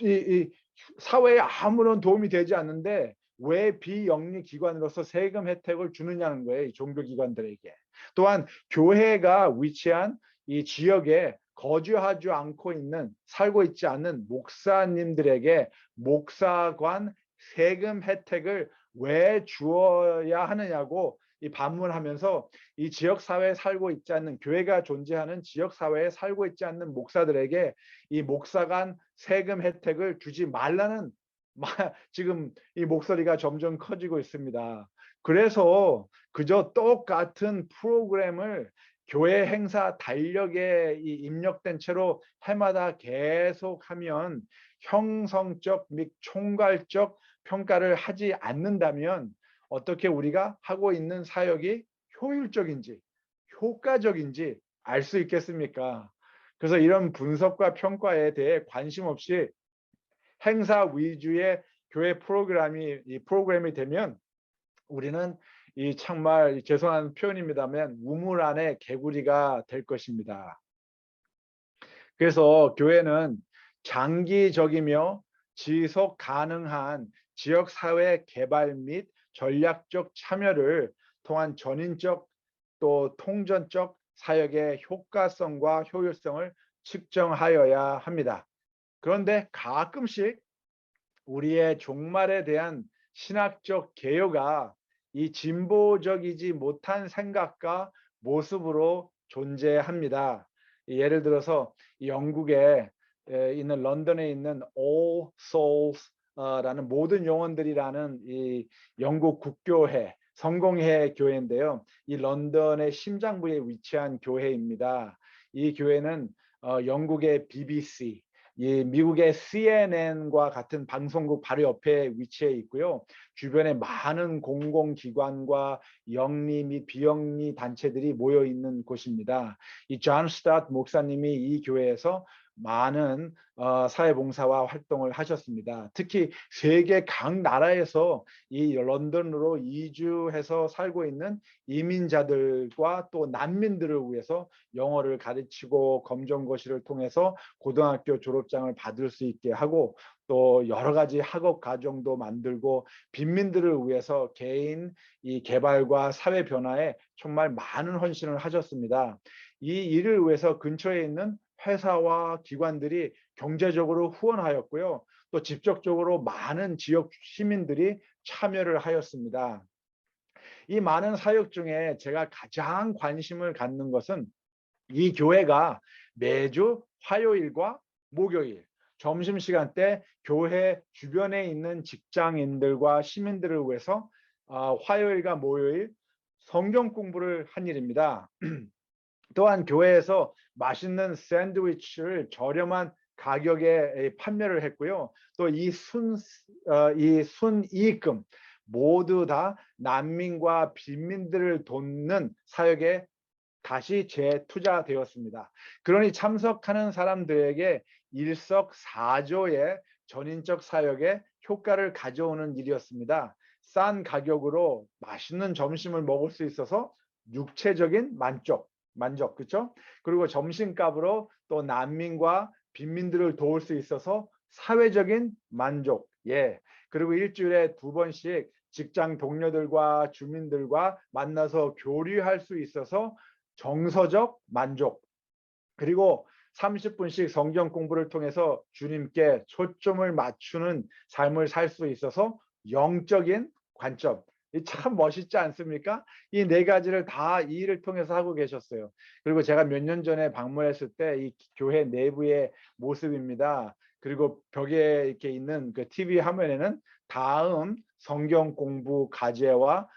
이 사회에 아무런 도움이 되지 않는데 왜 비영리 기관으로서 세금 혜택을 주느냐는 거예요, 이 종교 기관들에게. 또한 교회가 위치한 이 지역에 거주하지 않고 있는, 살고 있지 않는 목사님들에게 목사관 세금 혜택을 왜 주어야 하느냐고 이 반문하면서 이 지역 사회에 살고 있지 않는, 교회가 존재하는 지역 사회에 살고 있지 않는 목사들에게 이 목사관 세금 혜택을 주지 말라는 지금 이 목소리가 점점 커지고 있습니다. 그래서 그저 똑같은 프로그램을 교회 행사 달력에 입력된 채로 해마다 계속하면 형성적 및 총괄적 평가를 하지 않는다면 어떻게 우리가 하고 있는 사역이 효율적인지 효과적인지 알 수 있겠습니까? 그래서 이런 분석과 평가에 대해 관심 없이 행사 위주의 교회 프로그램이 되면 우리는 이 정말 죄송한 표현입니다만 우물 안에 개구리가 될 것입니다. 그래서 교회는 장기적이며 지속 가능한 지역사회 개발 및 전략적 참여를 통한 전인적 또 통전적 사역의 효과성과 효율성을 측정하여야 합니다. 그런데 가끔씩 우리의 종말에 대한 신학적 개요가 이 진보적이지 못한 생각과 모습으로 존재합니다. 예를 들어서 영국에 있는, 런던에 있는 All Souls라는 모든 영혼들이라는 이 영국 국교회, 성공회 교회인데요. 이 런던의 심장부에 위치한 교회입니다. 이 교회는 영국의 BBC, 이 미국의 CNN과 같은 방송국 바로 옆에 위치해 있고요. 주변에 많은 공공기관과 영리 및 비영리 단체들이 모여 있는 곳입니다. 이 존 스타트 목사님이 이 교회에서 많은 사회봉사와 활동을 하셨습니다. 특히 세계 각 나라에서 이 런던으로 이주해서 살고 있는 이민자들과 또 난민들을 위해서 영어를 가르치고 검정고시를 통해서 고등학교 졸업장을 받을 수 있게 하고 또 여러 가지 학업 과정도 만들고 빈민들을 위해서 개인 이 개발과 사회 변화에 정말 많은 헌신을 하셨습니다. 이 일을 위해서 근처에 있는 회사와 기관들이 경제적으로 후원하였고요. 또 직접적으로 많은 지역 시민들이 참여를 하였습니다. 이 많은 사역 중에 제가 가장 관심을 갖는 것은 이 교회가 매주 화요일과 목요일 점심시간 때 교회 주변에 있는 직장인들과 시민들을 위해서 화요일과 목요일 성경 공부를 한 일입니다. 또한 교회에서 맛있는 샌드위치를 저렴한 가격에 판매를 했고요. 또 이 순이익금 모두 다 난민과 빈민들을 돕는 사역에 다시 재투자되었습니다. 그러니 참석하는 사람들에게 일석사조의 전인적 사역에 효과를 가져오는 일이었습니다. 싼 가격으로 맛있는 점심을 먹을 수 있어서 육체적인 만족, 그렇죠? 그리고 점심값으로 또 난민과 빈민들을 도울 수 있어서 사회적인 만족, 그리고 일주일에 2번씩 직장 동료들과 주민들과 만나서 교류할 수 있어서 정서적 만족, 그리고 30분씩 성경 공부를 통해서 주님께 초점을 맞추는 삶을 살 수 있어서 영적인 관점. 참 멋있지 않습니까? 이 4가지를 다 이 일을 통해서 하고 계셨어요. 그리고 제가 몇 년 전에 방문했을 때 이 교회 내부의 모습입니다. 그리고 벽에 이렇게 있는 그 TV 화면에는 다음 성경 공부 과제와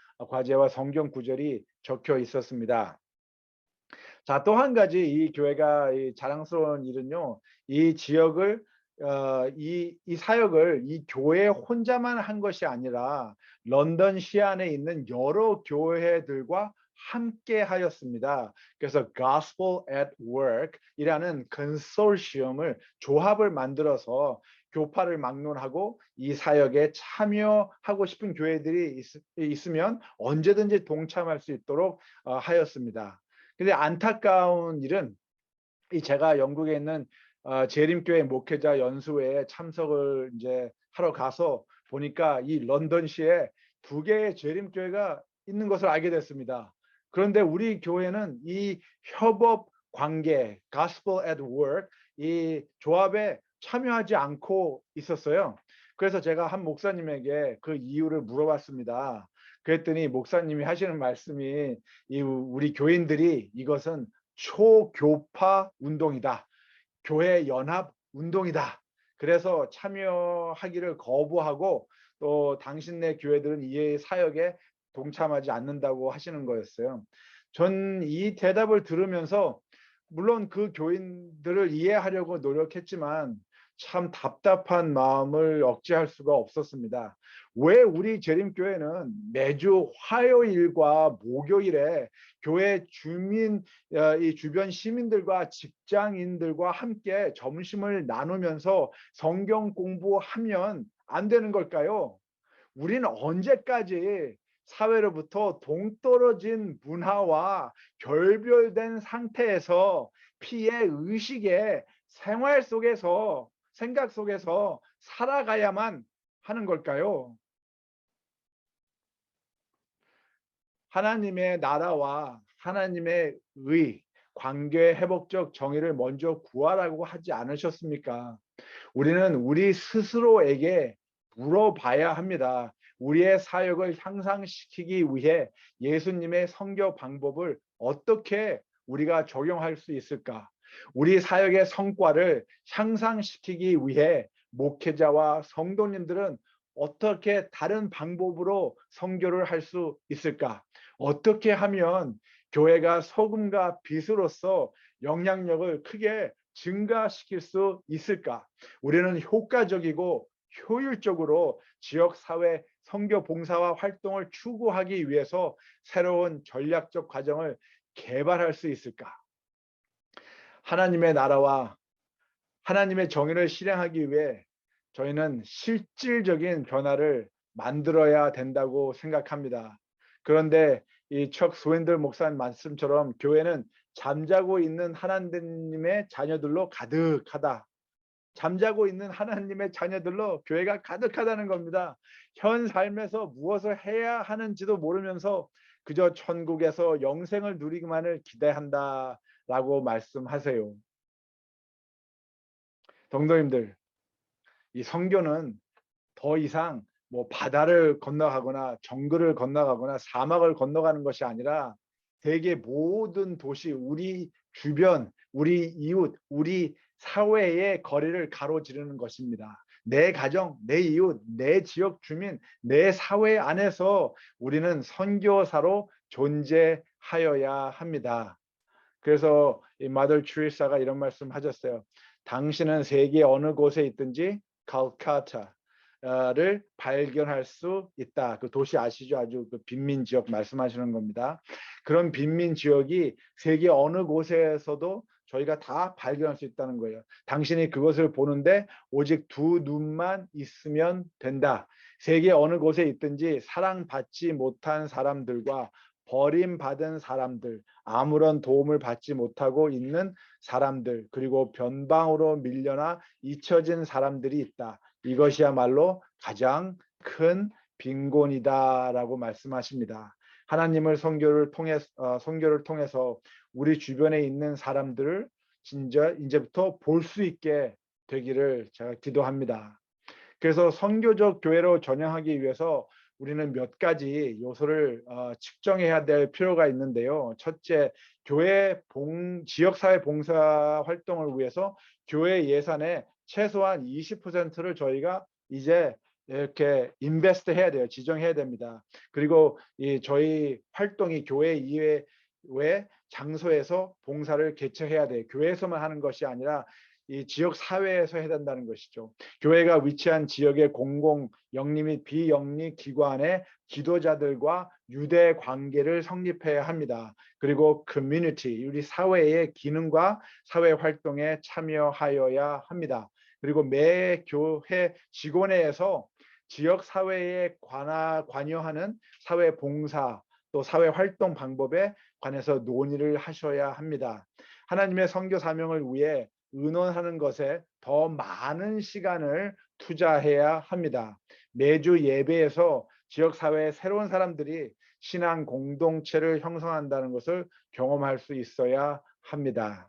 성경 구절이 적혀 있었습니다. 자, 또 한 가지 이 교회가 이 자랑스러운 일은요. 이 지역을 이 사역을 이 교회 혼자만 한 것이 아니라 런던시 안에 있는 여러 교회들과 함께 하였습니다. 그래서 Gospel at Work 이라는 컨소시엄을 조합을 만들어서 교파를 막론하고 이 사역에 참여하고 싶은 교회들이 있으면 언제든지 동참할 수 있도록 하였습니다. 근데 안타까운 일은 이 제가 영국에 있는 재림교회 목회자 연수회에 참석을 이제 하러 가서 보니까 이 런던시에 2개의 재림교회가 있는 것을 알게 됐습니다. 그런데 우리 교회는 이 협업 관계, Gospel at Work 이 조합에 참여하지 않고 있었어요. 그래서 제가 한 목사님에게 그 이유를 물어봤습니다. 그랬더니 목사님이 하시는 말씀이 우리 교인들이 이것은 초교파 운동이다. 교회 연합 운동이다. 그래서 참여하기를 거부하고 또 당신네 교회들은 이 사역에 동참하지 않는다고 하시는 거였어요. 전 이 대답을 들으면서 물론 그 교인들을 이해하려고 노력했지만 참 답답한 마음을 억제할 수가 없었습니다. 왜 우리 재림교회는 매주 화요일과 목요일에 교회 이 주변 시민들과 직장인들과 함께 점심을 나누면서 성경 공부하면 안 되는 걸까요? 우리는 언제까지 사회로부터 동떨어진 문화와 결별된 상태에서 피해 의식의 생활 속에서 생각 속에서 살아가야만 하는 걸까요? 하나님의 나라와 하나님의 관계 회복적 정의를 먼저 구하라고 하지 않으셨습니까? 우리는 우리 스스로에게 물어봐야 합니다. 우리의 사역을 향상시키기 위해 예수님의 선교 방법을 어떻게 우리가 적용할 수 있을까? 우리 사역의 성과를 향상시키기 위해 목회자와 성도님들은 어떻게 다른 방법으로 선교를 할 수 있을까? 어떻게 하면 교회가 소금과 빛으로서 영향력을 크게 증가시킬 수 있을까? 우리는 효과적이고 효율적으로 지역사회 선교 봉사와 활동을 추구하기 위해서 새로운 전략적 과정을 개발할 수 있을까? 하나님의 나라와 하나님의 정의를 실행하기 위해 저희는 실질적인 변화를 만들어야 된다고 생각합니다. 그런데 이 척 스윈들 목사님 말씀처럼 교회는 잠자고 있는 하나님의 자녀들로 가득하다. 잠자고 있는 하나님의 자녀들로 교회가 가득하다는 겁니다. 현 삶에서 무엇을 해야 하는지도 모르면서 그저 천국에서 영생을 누리기만을 기대한다라고 말씀하세요. 성도님들, 이 선교는 더 이상 뭐 바다를 건너가거나 정글을 건너가거나 사막을 건너가는 것이 아니라 세계 모든 도시, 우리 주변, 우리 이웃, 우리 사회의 거리를 가로지르는 것입니다. 내 가정, 내 이웃, 내 지역 주민, 내 사회 안에서 우리는 선교사로 존재하여야 합니다. 그래서 이 마더 트리사가 이런 말씀 하셨어요. 당신은 세계 어느 곳에 있든지 칼카타를 발견할 수 있다. 그 도시 아시죠? 아주 그 빈민 지역 말씀하시는 겁니다. 그런 빈민 지역이 세계 어느 곳에서도 저희가 다 발견할 수 있다는 거예요. 당신이 그것을 보는데 오직 2 눈만 있으면 된다. 세계 어느 곳에 있든지 사랑받지 못한 사람들과 버림받은 사람들, 아무런 도움을 받지 못하고 있는 사람들, 그리고 변방으로 밀려나 잊혀진 사람들이 있다. 이것이야말로 가장 큰 빈곤이다라고 말씀하십니다. 하나님을 선교를 통해서 우리 주변에 있는 사람들을 진짜 이제부터 볼 수 있게 되기를 제가 기도합니다. 그래서 선교적 교회로 전향하기 위해서 우리는 몇 가지 요소를 측정해야 될 필요가 있는데요. 첫째, 교회 지역사회 봉사 활동을 위해서 교회 예산의 최소한 20%를 저희가 이제 이렇게 인베스트 해야 돼요. 지정해야 됩니다. 그리고 이 저희 활동이 교회 이외 장소에서 봉사를 개최해야 돼요. 교회에서만 하는 것이 아니라 이 지역 사회에서 해야 된다는 것이죠. 교회가 위치한 지역의 공공, 영리 및 비영리 기관의 지도자들과 유대 관계를 성립해야 합니다. 그리고 커뮤니티, 우리 사회의 기능과 사회 활동에 참여하여야 합니다. 그리고 매 교회 직원회에서 지역 사회에 관여하는 사회 봉사 또 사회 활동 방법에 관해서 논의를 하셔야 합니다. 하나님의 선교 사명을 위해 의논하는 것에 더 많은 시간을 투자해야 합니다. 매주 예배에서 지역 사회의 새로운 사람들이 신앙 공동체를 형성한다는 것을 경험할 수 있어야 합니다.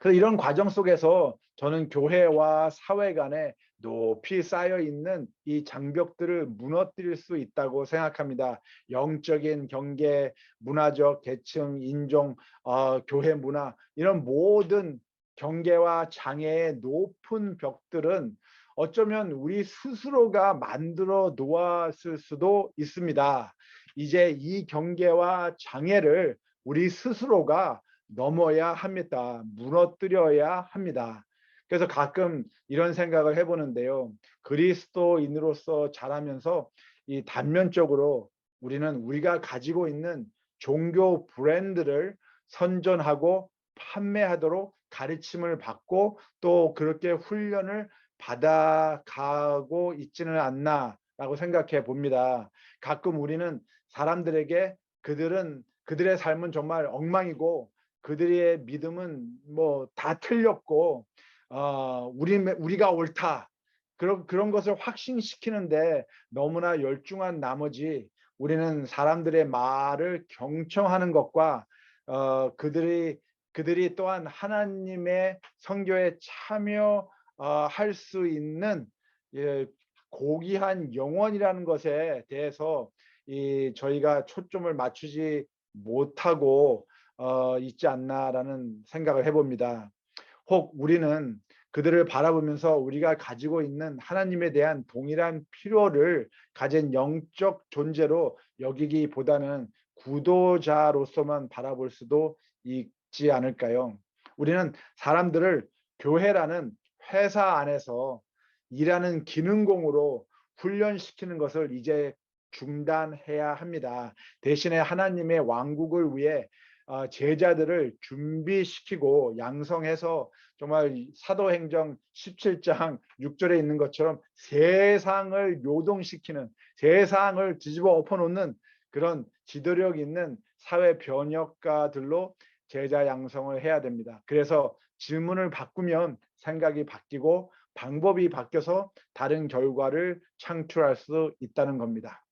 그래서 이런 과정 속에서 저는 교회와 사회 간에 높이 쌓여 있는 이 장벽들을 무너뜨릴 수 있다고 생각합니다. 영적인 경계, 문화적 계층, 인종, 교회 문화 이런 모든 경계와 장애의 높은 벽들은 어쩌면 우리 스스로가 만들어 놓았을 수도 있습니다. 이제 이 경계와 장애를 우리 스스로가 넘어야 합니다. 무너뜨려야 합니다. 그래서 가끔 이런 생각을 해보는데요. 그리스도인으로서 자라면서 이 단면적으로 우리는 우리가 가지고 있는 종교 브랜드를 선전하고 판매하도록 가르침을 받고 또 그렇게 훈련을 받아가고 있지는 않나라고 생각해 봅니다. 가끔 우리는 사람들에게 그들의 삶은 정말 엉망이고 그들의 믿음은 뭐 다 틀렸고 우리가 옳다 그런 것을 확신시키는데 너무나 열중한 나머지 우리는 사람들의 말을 경청하는 것과 그들이 또한 하나님의 선교에 참여할 수 있는 고귀한 영혼이라는 것에 대해서 저희가 초점을 맞추지 못하고 있지 않나라는 생각을 해봅니다. 혹 우리는 그들을 바라보면서 우리가 가지고 있는 하나님에 대한 동일한 필요를 가진 영적 존재로 여기기보다는 구도자로서만 바라볼 수도 있지 않을까요? 우리는 사람들을 교회라는 회사 안에서 일하는 기능공으로 훈련시키는 것을 이제 중단해야 합니다. 대신에 하나님의 왕국을 위해 제자들을 준비시키고 양성해서 정말 사도행전 17장 6절에 있는 것처럼 세상을 요동시키는 세상을 뒤집어 엎어놓는 그런 지도력 있는 사회 변혁가들로 제자 양성을 해야 됩니다. 그래서 질문을 바꾸면 생각이 바뀌고 방법이 바뀌어서 다른 결과를 창출할 수 있다는 겁니다.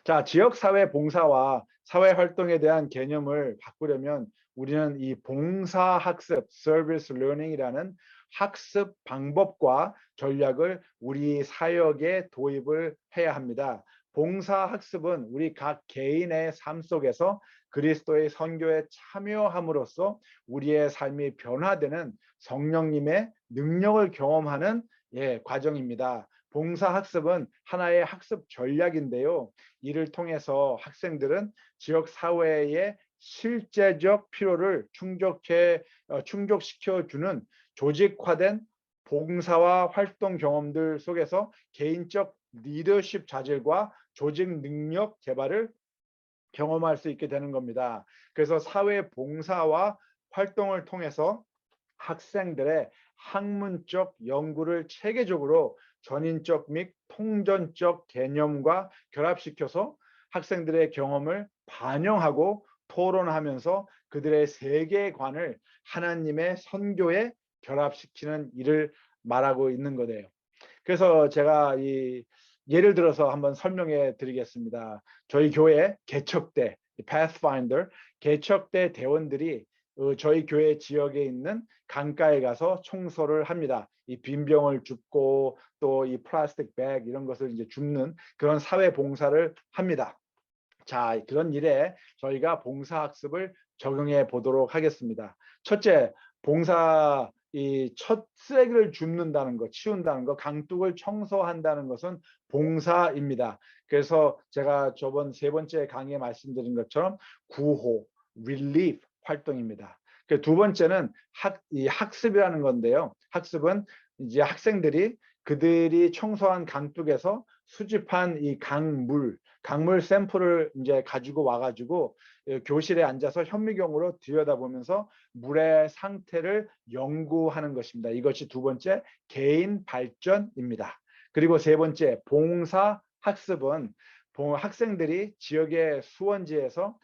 자, 지역사회 봉사와 사회활동에 대한 개념을 바꾸려면 우리는 이 봉사학습, 서비스 러닝이라는 학습 방법과 전략을 우리 사역에 도입을 해야 합니다. 봉사학습은 우리 각 개인의 삶 속에서 그리스도의 선교에 참여함으로써 우리의 삶이 변화되는 성령님의 능력을 경험하는 과정입니다. 봉사학습은 하나의 학습 전략인데요. 이를 통해서 학생들은 지역 사회의 실제적 필요를 충족시켜주는 조직화된 봉사와 활동 경험들 속에서 개인적 리더십 자질과 조직 능력 개발을 경험할 수 있게 되는 겁니다. 그래서 사회 봉사와 활동을 통해서 학생들의 학문적 연구를 체계적으로 전인적 및 통전적 개념과 결합시켜서 학생들의 경험을 반영하고 토론하면서 그들의 세계관을 하나님의 선교에 결합시키는 일을 말하고 있는 거예요. 그래서 제가 예를 들어서 한번 설명해 드리겠습니다. 저희 교회 개척대 Pathfinder 개척대 대원들이 저희 교회 지역에 있는 강가에 가서 청소를 합니다. 이 빈병을 줍고 또 이 플라스틱 백 이런 것을 이제 줍는 그런 사회 봉사를 합니다. 자, 그런 일에 저희가 봉사학습을 적용해 보도록 하겠습니다. 첫째, 봉사 이 첫 쓰레기를 줍는다는 것, 치운다는 것, 강둑을 청소한다는 것은 봉사입니다. 그래서 제가 저번 세 번째 강의에 말씀드린 것처럼 구호, relief 활동입니다. 두 번째는 학습이라는 건데요. 학습은 이제 학생들이 그들이 청소한 강둑에서 수집한 이 강물 샘플을 이제 가지고 와가지고 교실에 앉아서 현미경으로 들여다보면서 물의 상태를 연구하는 것입니다. 이것이 두 번째 개인 발전입니다. 그리고 세 번째 봉사 학습은 학생들이 지역의 수원지에서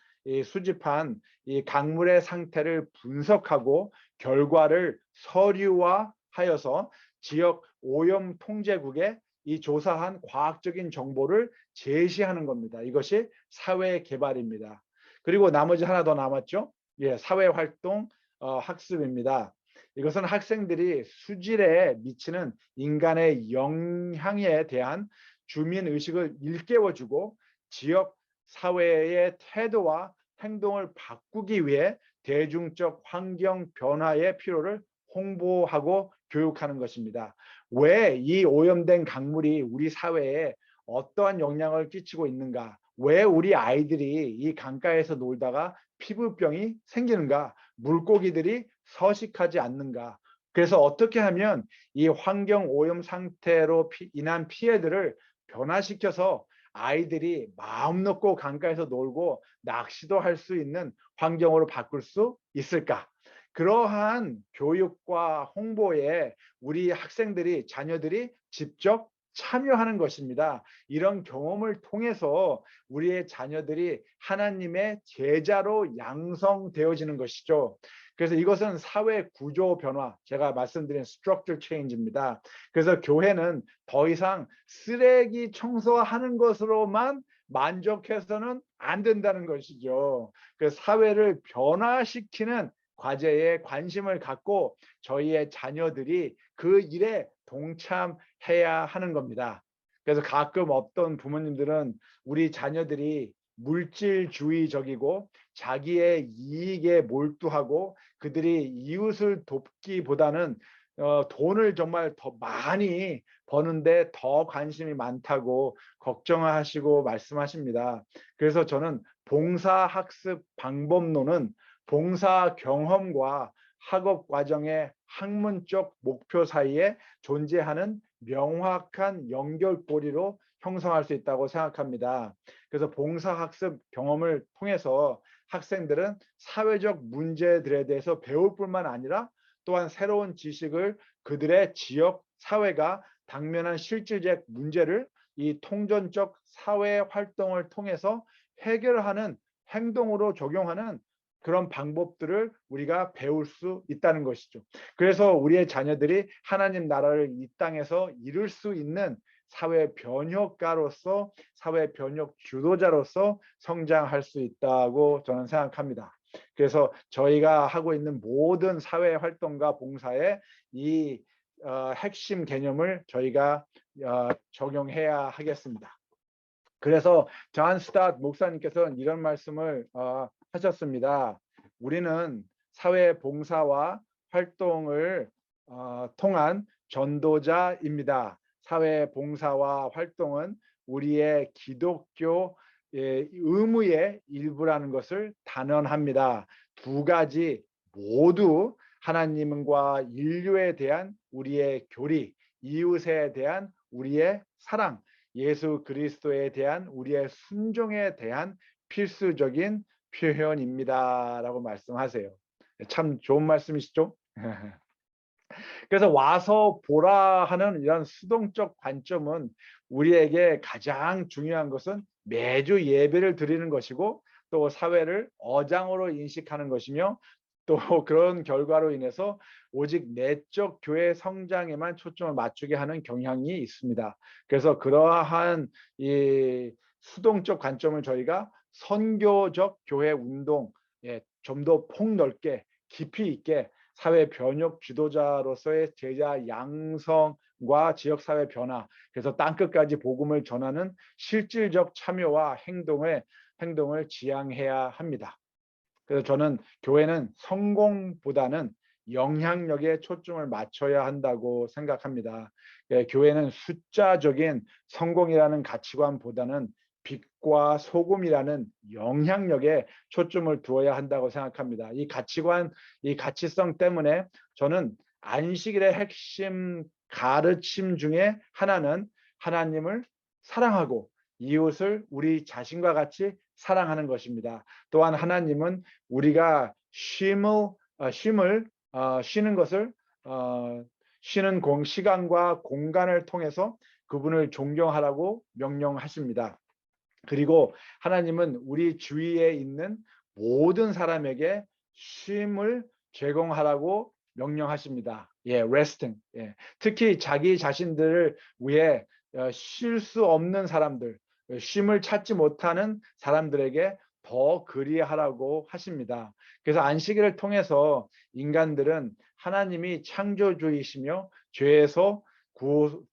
수집한 이 강물의 상태를 분석하고 결과를 서류화하여서 지역 오염 통제국에 이 조사한 과학적인 정보를 제시하는 겁니다. 이것이 사회 개발입니다. 그리고 나머지 하나 더 남았죠. 사회활동 학습입니다. 이것은 학생들이 수질에 미치는 인간의 영향에 대한 주민의식을 일깨워주고 지역 사회의 태도와 행동을 바꾸기 위해 대중적 환경 변화의 필요를 홍보하고 교육하는 것입니다. 왜 이 오염된 강물이 우리 사회에 어떠한 영향을 끼치고 있는가? 왜 우리 아이들이 이 강가에서 놀다가 피부병이 생기는가? 물고기들이 서식하지 않는가? 그래서 어떻게 하면 이 환경 오염 상태로 인한 피해들을 변화시켜서 아이들이 마음 놓고 강가에서 놀고 낚시도 할 수 있는 환경으로 바꿀 수 있을까? 그러한 교육과 홍보에 우리 학생들이, 자녀들이 직접 참여하는 것입니다. 이런 경험을 통해서 우리의 자녀들이 하나님의 제자로 양성되어지는 것이죠. 그래서 이것은 사회 구조 변화, 제가 말씀드린 structural change입니다. 그래서 교회는 더 이상 쓰레기 청소하는 것으로만 만족해서는 안 된다는 것이죠. 그 사회를 변화시키는 과제에 관심을 갖고 저희의 자녀들이 그 일에 동참해야 하는 겁니다. 그래서 가끔 어떤 부모님들은 우리 자녀들이 물질주의적이고 자기의 이익에 몰두하고 그들이 이웃을 돕기보다는 돈을 정말 더 많이 버는데 더 관심이 많다고 걱정하시고 말씀하십니다. 그래서 저는 봉사학습 방법론은 봉사 경험과 학업 과정의 학문적 목표 사이에 존재하는 명확한 연결고리로 형성할 수 있다고 생각합니다. 그래서 봉사학습 경험을 통해서 학생들은 사회적 문제들에 대해서 배울 뿐만 아니라 또한 새로운 지식을 그들의 지역 사회가 당면한 실질적 문제를 이 통전적 사회 활동을 통해서 해결하는 행동으로 적용하는 그런 방법들을 우리가 배울 수 있다는 것이죠. 그래서 우리의 자녀들이 하나님 나라를 이 땅에서 이룰 수 있는 사회 변혁가로서, 사회 변혁 주도자로서 성장할 수 있다고 저는 생각합니다. 그래서 저희가 하고 있는 모든 사회 활동과 봉사에 이 핵심 개념을 저희가 적용해야 하겠습니다. 그래서 존 스타트 목사님께서는 이런 말씀을 하셨습니다. 우리는 사회 봉사와 활동을 통한 전도자입니다. 사회 봉사와 활동은 우리의 기독교 의무의 일부라는 것을 단언합니다. 두 가지 모두 하나님과 인류에 대한 우리의 교리, 이웃에 대한 우리의 사랑, 예수 그리스도에 대한 우리의 순종에 대한 필수적인 표현입니다. 라고 말씀하세요. 참 좋은 말씀이시죠? 그래서 와서 보라 하는 이런 수동적 관점은 우리에게 가장 중요한 것은 매주 예배를 드리는 것이고 또 사회를 어장으로 인식하는 것이며 또 그런 결과로 인해서 오직 내적 교회 성장에만 초점을 맞추게 하는 경향이 있습니다. 그래서 그러한 이 수동적 관점을 저희가 선교적 교회 운동, 좀 더 폭넓게 깊이 있게 사회 변혁 지도자로서의 제자 양성과 지역사회 변화, 그래서 땅끝까지 복음을 전하는 실질적 참여와 행동을 지향해야 합니다. 그래서 저는 교회는 성공보다는 영향력에 초점을 맞춰야 한다고 생각합니다. 교회는 숫자적인 성공이라는 가치관보다는 빛과 소금이라는 영향력에 초점을 두어야 한다고 생각합니다. 이 가치관, 이 가치성 때문에 저는 안식일의 핵심 가르침 중에 하나는 하나님을 사랑하고 이웃을 우리 자신과 같이 사랑하는 것입니다. 또한 하나님은 우리가 쉬는 것을 쉬는 시간과 공간을 통해서 그분을 존경하라고 명령하십니다. 그리고 하나님은 우리 주위에 있는 모든 사람에게 쉼을 제공하라고 명령하십니다. resting. 특히 자기 자신들을 위해 쉴 수 없는 사람들, 쉼을 찾지 못하는 사람들에게 더 그리하라고 하십니다. 그래서 안식일을 통해서 인간들은 하나님이 창조주이시며 죄에서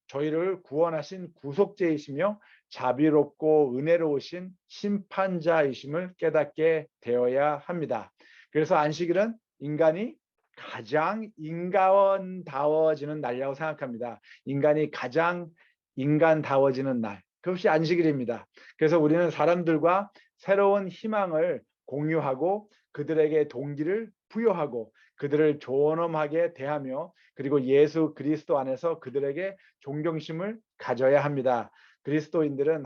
저희를 구원하신 구속제이시며 자비롭고 은혜로우신 심판자이심을 깨닫게 되어야 합니다. 그래서 안식일은 인간이 가장 인간다워지는 날이라고 생각합니다. 인간이 가장 인간다워지는 날, 그것이 안식일입니다. 그래서 우리는 사람들과 새로운 희망을 공유하고 그들에게 동기를 부여하고 그들을 존엄하게 대하며 그리고 예수 그리스도 안에서 그들에게 존경심을 가져야 합니다. 그리스도인들은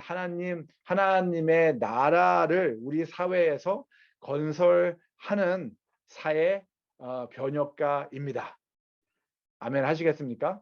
하나님의 나라를 우리 사회에서 건설하는 사회 변혁가입니다. 아멘 하시겠습니까?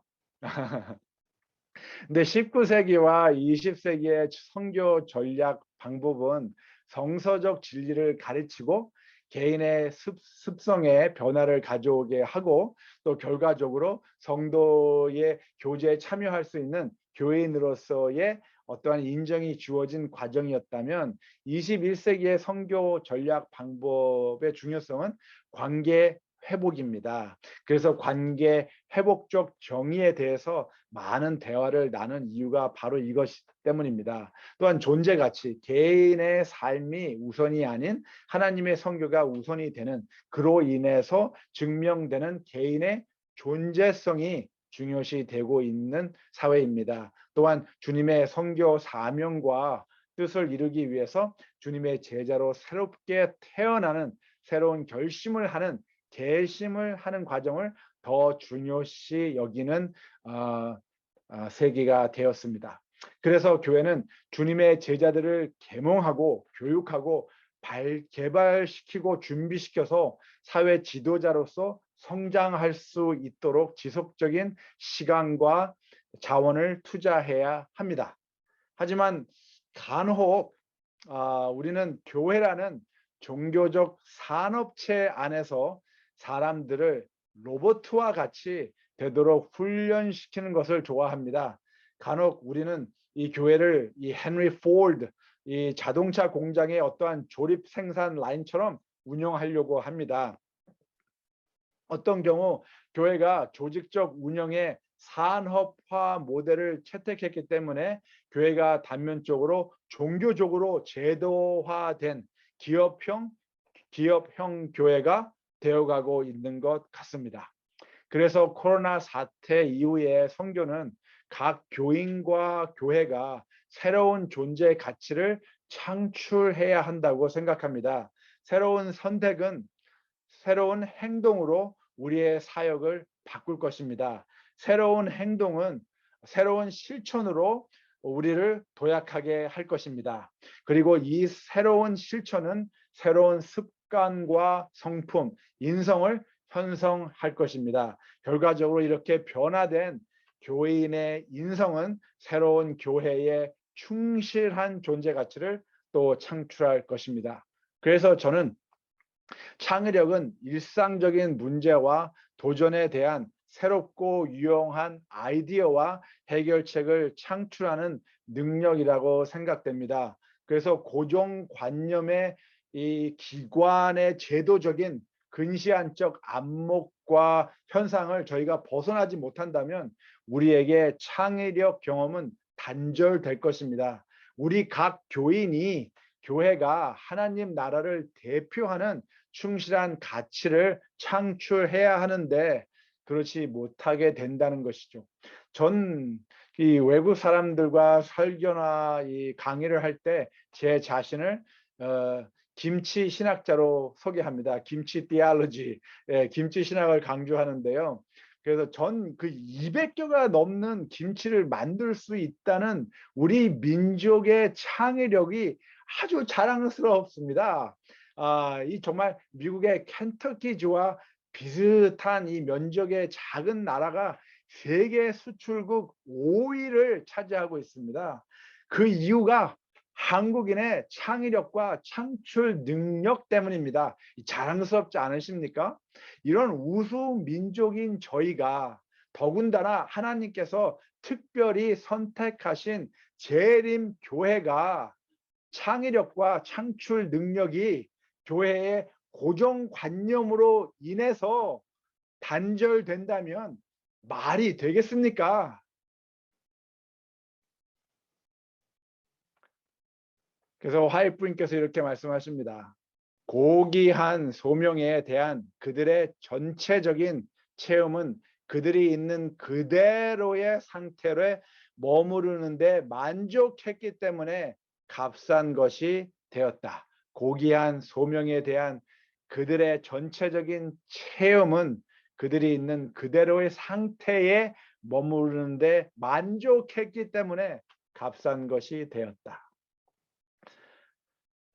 근데 19세기와 20세기의 선교 전략 방법은 성서적 진리를 가르치고 개인의 습성에 변화를 가져오게 하고 또 결과적으로 성도의 교제에 참여할 수 있는 교인으로서의 어떠한 인정이 주어진 과정이었다면 21세기의 선교 전략 방법의 중요성은 관계 회복입니다. 그래서 관계 회복적 정의에 대해서 많은 대화를 나눈 이유가 바로 이것 때문입니다. 또한 존재 가치, 개인의 삶이 우선이 아닌 하나님의 선교가 우선이 되는 그로 인해서 증명되는 개인의 존재성이 중요시 되고 있는 사회입니다. 또한 주님의 선교 사명과 뜻을 이루기 위해서 주님의 제자로 새롭게 태어나는 새로운 결심을 하는 개심을 하는 과정을 더 중요시 여기는 세기가 되었습니다. 그래서 교회는 주님의 제자들을 계몽하고 교육하고 개발시키고 준비시켜서 사회 지도자로서 성장할 수 있도록 지속적인 시간과 자원을 투자해야 합니다. 하지만 간혹 우리는 교회라는 종교적 산업체 안에서 사람들을 로봇과 같이 되도록 훈련시키는 것을 좋아합니다. 간혹 우리는 이 교회를 이 헨리 포드 이 자동차 공장의 어떠한 조립 생산 라인처럼 운영하려고 합니다. 어떤 경우 교회가 조직적 운영의 산업화 모델을 채택했기 때문에 교회가 단면적으로 종교적으로 제도화된 기업형 교회가 되어가고 있는 것 같습니다. 그래서 코로나 사태 이후에 선교는 각 교인과 교회가 새로운 존재 가치를 창출해야 한다고 생각합니다. 새로운 선택은 새로운 행동으로 우리의 사역을 바꿀 것입니다. 새로운 행동은 새로운 실천으로 우리를 도약하게 할 것입니다. 그리고 이 새로운 실천은 새로운 습관과 성품, 인성을 형성할 것입니다. 결과적으로 이렇게 변화된 교인의 인성은 새로운 교회의 충실한 존재 가치를 또 창출할 것입니다. 그래서 저는 창의력은 일상적인 문제와 도전에 대한 새롭고 유용한 아이디어와 해결책을 창출하는 능력이라고 생각됩니다. 그래서 고정관념의 이 기관의 제도적인 근시안적 안목과 현상을 저희가 벗어나지 못한다면 우리에게 창의력 경험은 단절될 것입니다. 우리 각 교인이 교회가 하나님 나라를 대표하는 충실한 가치를 창출해야 하는데 그렇지 못하게 된다는 것이죠. 전 이 외국 사람들과 설교나 이 강의를 할 때 제 자신을 김치 신학자로 소개합니다. 김치 디알로지, 김치 신학을 강조하는데요. 그래서 전 그 200개가 넘는 김치를 만들 수 있다는 우리 민족의 창의력이 아주 자랑스럽습니다. 이 정말 미국의 켄터키주와 비슷한 이 면적의 작은 나라가 세계 수출국 5위를 차지하고 있습니다. 그 이유가 한국인의 창의력과 창출 능력 때문입니다. 자랑스럽지 않으십니까? 이런 우수 민족인 저희가 더군다나 하나님께서 특별히 선택하신 재림 교회가 창의력과 창출 능력이 교회의 고정관념으로 인해서 단절된다면 말이 되겠습니까? 그래서 화이트님께서 이렇게 말씀하십니다. 고귀한 소명에 대한 그들의 전체적인 체험은 그들이 있는 그대로의 상태로 머무르는데 만족했기 때문에 값싼 것이 되었다. 고귀한 소명에 대한 그들의 전체적인 체험은 그들이 있는 그대로의 상태에 머무르는데 만족했기 때문에 값싼 것이 되었다.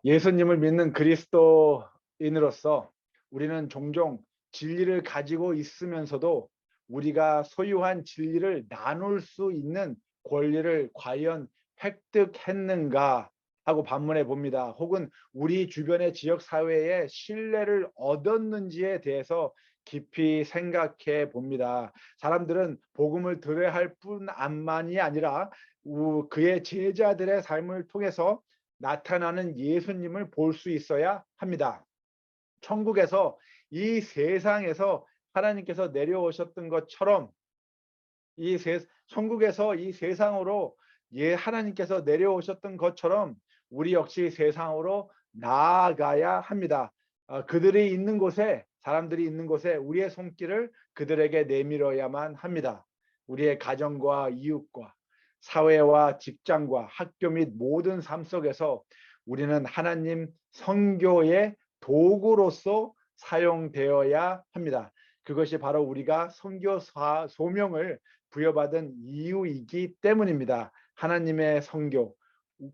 예수님을 믿는 그리스도인으로서 우리는 종종 진리를 가지고 있으면서도 우리가 소유한 진리를 나눌 수 있는 권리를 과연 획득했는가 하고 반문해 봅니다. 혹은 우리 주변의 지역사회에 신뢰를 얻었는지에 대해서 깊이 생각해 봅니다. 사람들은 복음을 들어야 할 뿐만이 아니라 그의 제자들의 삶을 통해서 나타나는 예수님을 볼 수 있어야 합니다. 천국에서 이 세상에서 하나님께서 내려오셨던 것처럼 천국에서 이 세상으로 하나님께서 내려오셨던 것처럼 우리 역시 세상으로 나아가야 합니다. 그들이 있는 곳에 사람들이 있는 곳에 우리의 손길을 그들에게 내밀어야만 합니다. 우리의 가정과 이웃과 사회와 직장과 학교 및 모든 삶 속에서 우리는 하나님 선교의 도구로서 사용되어야 합니다. 그것이 바로 우리가 선교사 소명을 부여받은 이유이기 때문입니다. 하나님의 선교,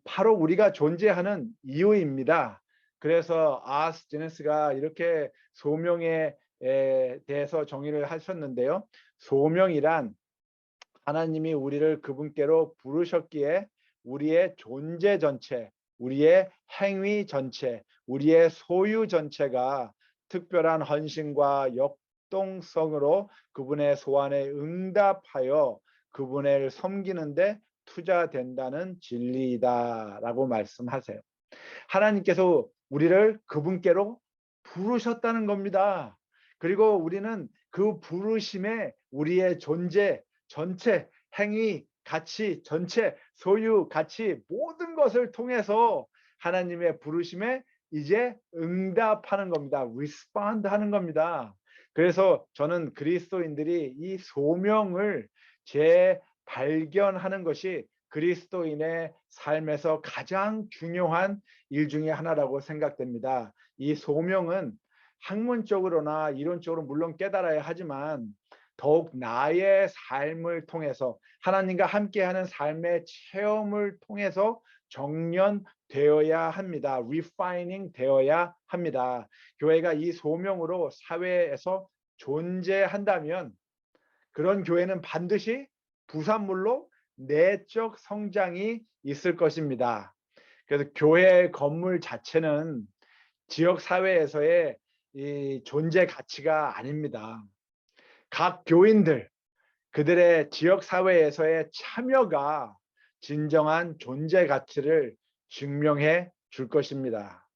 바로 우리가 존재하는 이유입니다. 그래서 아스 제네스가 이렇게 소명에 대해서 정의를 하셨는데요. 소명이란 하나님이 우리를 그분께로 부르셨기에 우리의 존재 전체, 우리의 행위 전체, 우리의 소유 전체가 특별한 헌신과 역동성으로 그분의 소원에 응답하여 그분을 섬기는데 투자된다는 진리이다라고 말씀하세요. 하나님께서 우리를 그분께로 부르셨다는 겁니다. 그리고 우리는 그 부르심에 우리의 존재, 전체, 행위, 가치, 전체, 소유, 가치 모든 것을 통해서 하나님의 부르심에 이제 응답하는 겁니다. respond 하는 겁니다. 그래서 저는 그리스도인들이 이 소명을 재발견하는 것이 그리스도인의 삶에서 가장 중요한 일 중에 하나라고 생각됩니다. 이 소명은 학문적으로나 이론적으로 물론 깨달아야 하지만 더욱 나의 삶을 통해서 하나님과 함께하는 삶의 체험을 통해서 정련되어야 합니다. refining 되어야 합니다. 교회가 이 소명으로 사회에서 존재한다면 그런 교회는 반드시 부산물로 내적 성장이 있을 것입니다. 그래서 교회 건물 자체는 지역 사회에서의 이 존재 가치가 아닙니다. 각 교인들, 그들의 지역 사회에서의 참여가 진정한 존재 가치를 증명해 줄 것입니다.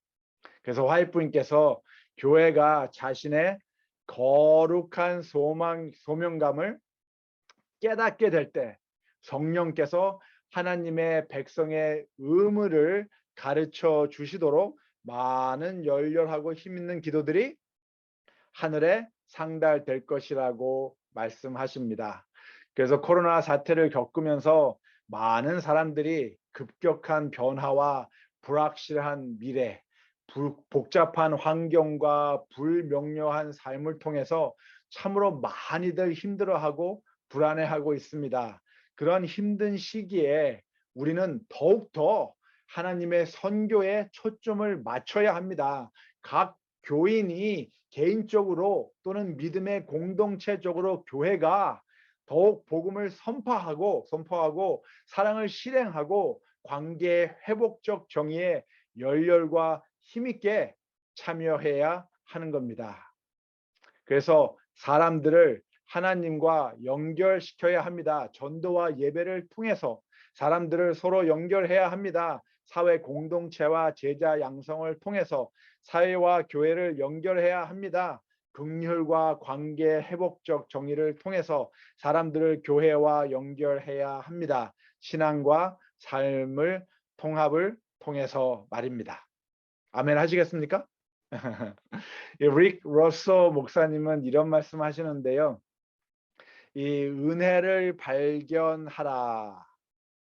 그래서 화이트님께서 교회가 자신의 거룩한 소명감을 깨닫게 될 때 성령께서 하나님의 백성의 의무를 가르쳐 주시도록 많은 열렬하고 힘있는 기도들이 하늘에 상달될 것이라고 말씀하십니다. 그래서 코로나 사태를 겪으면서 많은 사람들이 급격한 변화와 불확실한 미래, 복잡한 환경과 불명료한 삶을 통해서 참으로 많이들 힘들어하고 불안해하고 있습니다. 그런 힘든 시기에 우리는 더욱더 하나님의 선교에 초점을 맞춰야 합니다. 각 교인이 개인적으로 또는 믿음의 공동체적으로 교회가 더욱 복음을 선포하고 사랑을 실행하고 관계 회복적 정의에 열렬과 힘있게 참여해야 하는 겁니다. 그래서 사람들을 하나님과 연결시켜야 합니다. 전도와 예배를 통해서 사람들을 서로 연결해야 합니다. 사회 공동체와 제자 양성을 통해서 사회와 교회를 연결해야 합니다. 긍휼과 관계 회복적 정의를 통해서 사람들을 교회와 연결해야 합니다. 신앙과 삶을 통합을 통해서 말입니다. 아멘 하시겠습니까? 릭 러서 목사님은 이런 말씀 하시는데요. 이 은혜를 발견하라.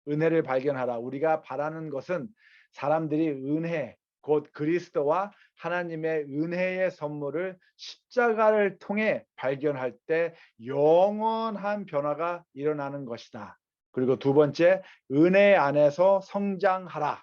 우리가 바라는 것은 사람들이 은혜, 곧 그리스도와 하나님의 은혜의 선물을 십자가를 통해 발견할 때 영원한 변화가 일어나는 것이다. 그리고 두 번째, 은혜 안에서 성장하라.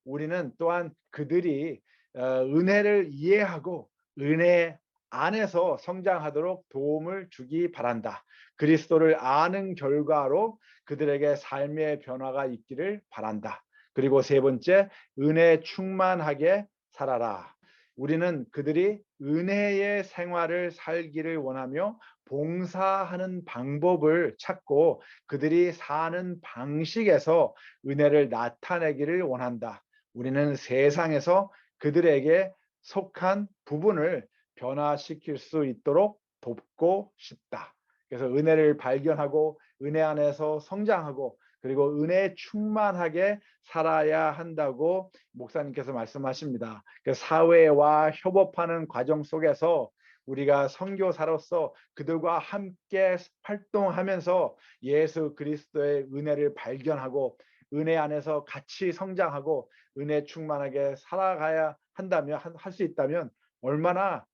우리는 또한 그들이 은혜를 이해하고 은혜 안에서 성장하도록 도움을 주기 바란다. 그리스도를 아는 결과로 그들에게 삶의 변화가 있기를 바란다. 그리고 세 번째, 은혜 충만하게 살아라. 우리는 그들이 은혜의 생활을 살기를 원하며 봉사하는 방법을 찾고 그들이 사는 방식에서 은혜를 나타내기를 원한다. 우리는 세상에서 그들에게 속한 부분을 변화시킬 수 있도록 돕고 싶다. 그래서 은혜를 발견하고 은혜 안에서 성장하고 그리고 은혜에 충만하게 살아야 한다고 목사님께서 말씀하십니다. 사회와 협업하는 과정 속에서 우리가 선교사로서 그들과 함께 활동하면서 예수 그리스도의 은혜를 발견하고 은혜 안에서 같이 성장하고 은혜 충만하게 살아가야 한다면 할 수 있다면 얼마나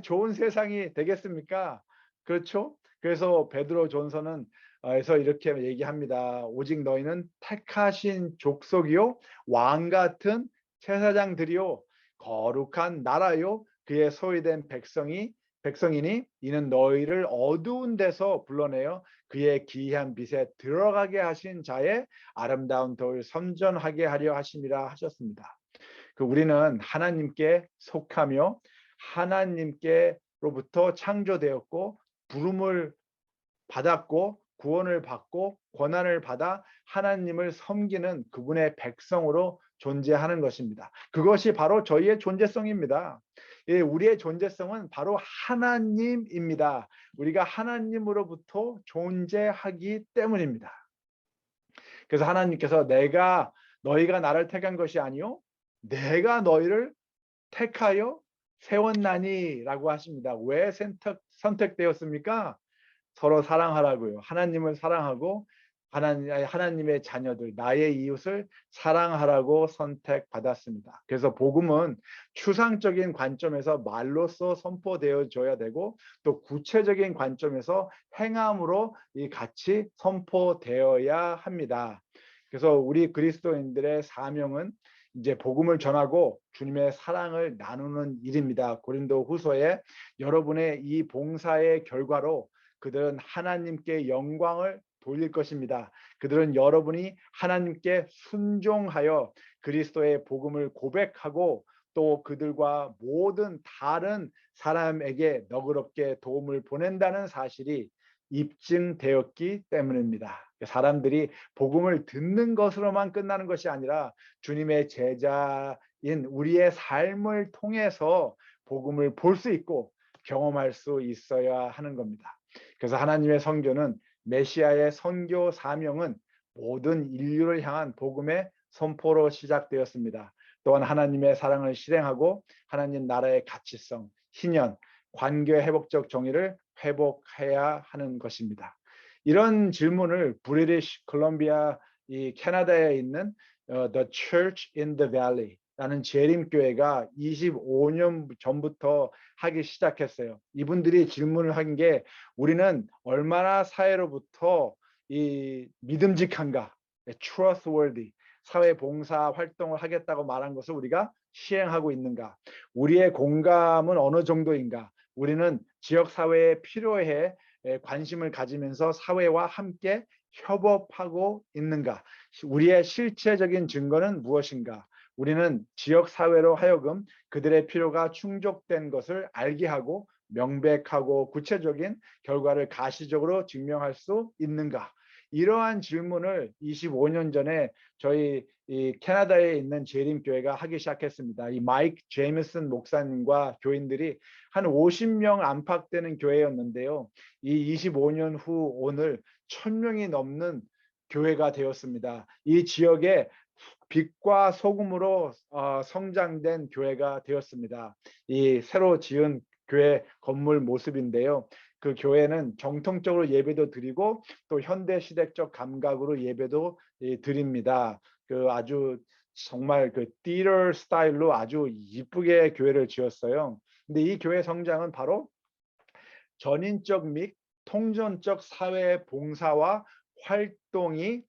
좋은 세상이 되겠습니까? 그렇죠? 그래서 베드로 전서는 에서 이렇게 얘기합니다. 오직 너희는 택하신 족속이요 왕 같은 제사장들이요 거룩한 나라요 그의 소유된 백성이니 이는 너희를 어두운 데서 불러내어 그의 기이한 빛에 들어가게 하신 자의 아름다운 도를 선전하게 하려 하심이라 하셨습니다. 우리는 하나님께 속하며 하나님께로부터 창조되었고 부름을 받았고 구원을 받고 권한을 받아 하나님을 섬기는 그분의 백성으로 존재하는 것입니다. 그것이 바로 저희의 존재성입니다. 우리의 존재성은 바로 하나님입니다. 우리가 하나님으로부터 존재하기 때문입니다. 그래서 하나님께서 너희가 나를 택한 것이 아니요 내가 너희를 택하여 세웠나니 라고 하십니다. 왜 선택되었습니까? 서로 사랑하라고요. 하나님을 사랑하고 하나님의 자녀들, 나의 이웃을 사랑하라고 선택받았습니다. 그래서 복음은 추상적인 관점에서 말로써 선포되어져야 되고 또 구체적인 관점에서 행함으로 같이 선포되어야 합니다. 그래서 우리 그리스도인들의 사명은 이제 복음을 전하고 주님의 사랑을 나누는 일입니다. 고린도후서에 여러분의 이 봉사의 결과로 그들은 하나님께 영광을 돌릴 것입니다. 그들은 여러분이 하나님께 순종하여 그리스도의 복음을 고백하고 또 그들과 모든 다른 사람에게 너그럽게 도움을 보낸다는 사실이 입증되었기 때문입니다. 사람들이 복음을 듣는 것으로만 끝나는 것이 아니라 주님의 제자인 우리의 삶을 통해서 복음을 볼 수 있고 경험할 수 있어야 하는 겁니다. 그래서 하나님의 선교는 메시아의 선교 사명은 모든 인류를 향한 복음의 선포로 시작되었습니다. 또한 하나님의 사랑을 실행하고 하나님 나라의 가치성, 희년, 관계 회복적 정의를 회복해야 하는 것입니다. 이런 질문을 브리티시 콜롬비아 이 캐나다에 있는 The Church in the Valley 라는 재림교회가 25년 전부터 하기 시작했어요. 이분들이 질문을 한 게 우리는 얼마나 사회로부터 이 믿음직한가, trustworthy, 사회 봉사 활동을 하겠다고 말한 것을 우리가 시행하고 있는가, 우리의 공감은 어느 정도인가, 우리는 지역 사회에 필요해 관심을 가지면서 사회와 함께 협업하고 있는가, 우리의 실체적인 증거는 무엇인가, 우리는 지역 사회로 하여금 그들의 필요가 충족된 것을 알게 하고 명백하고 구체적인 결과를 가시적으로 증명할 수 있는가. 이러한 질문을 25년 전에 저희 이 캐나다에 있는 재림교회가 하기 시작했습니다. 이 마이크 제이미슨 목사님과 교인들이 한 50명 안팎되는 교회였는데요. 이 25년 후 오늘 1000명이 넘는 교회가 되었습니다. 이 지역에 빛과 소금으로 성장된 교회가 되었습니다. 이 새로 지은 교회 건물 모습인데요. 그 교회는 정통적으로 예배도 드리고 또 현대 시대적 감각으로 예배도 드립니다. 그 아주 정말 그 theater 스타일로 아주 이쁘게 교회를 지었어요. 근데 이 교회 성장은 바로 전인적 및 통전적 사회 봉사와 활동이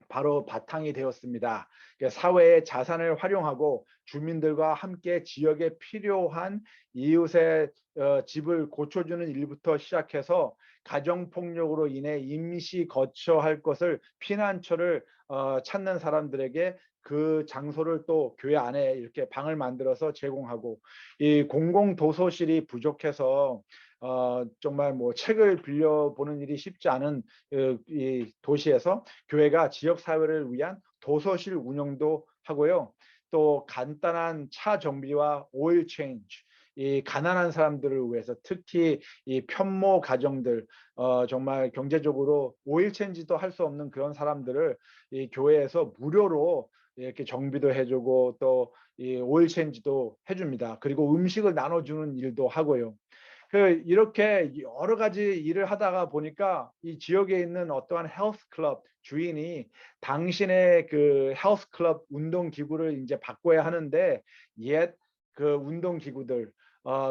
바로 바탕이 되었습니다. 사회의 자산을 활용하고 주민들과 함께 지역에 필요한 이웃의 집을 고쳐주는 일부터 시작해서 가정폭력으로 인해 임시 거처할 것을 피난처를 찾는 사람들에게 그 장소를 또 교회 안에 이렇게 방을 만들어서 제공하고, 이 공공도서실이 부족해서 정말 뭐 책을 빌려보는 일이 쉽지 않은 이 도시에서 교회가 지역 사회를 위한 도서실 운영도 하고요. 또 간단한 차 정비와 오일 체인지, 이 가난한 사람들을 위해서 특히 이 편모 가정들, 정말 경제적으로 오일 체인지도 할 수 없는 그런 사람들을 이 교회에서 무료로 이렇게 정비도 해주고 또 이 오일 체인지도 해줍니다. 그리고 음식을 나눠주는 일도 하고요. 이렇게 여러 가지 일을 하다가 보니까 이 지역에 있는 어떠한 헬스 클럽 주인이 당신의 그 헬스 클럽 운동 기구를 이제 바꿔야 하는데 옛 그 운동 기구들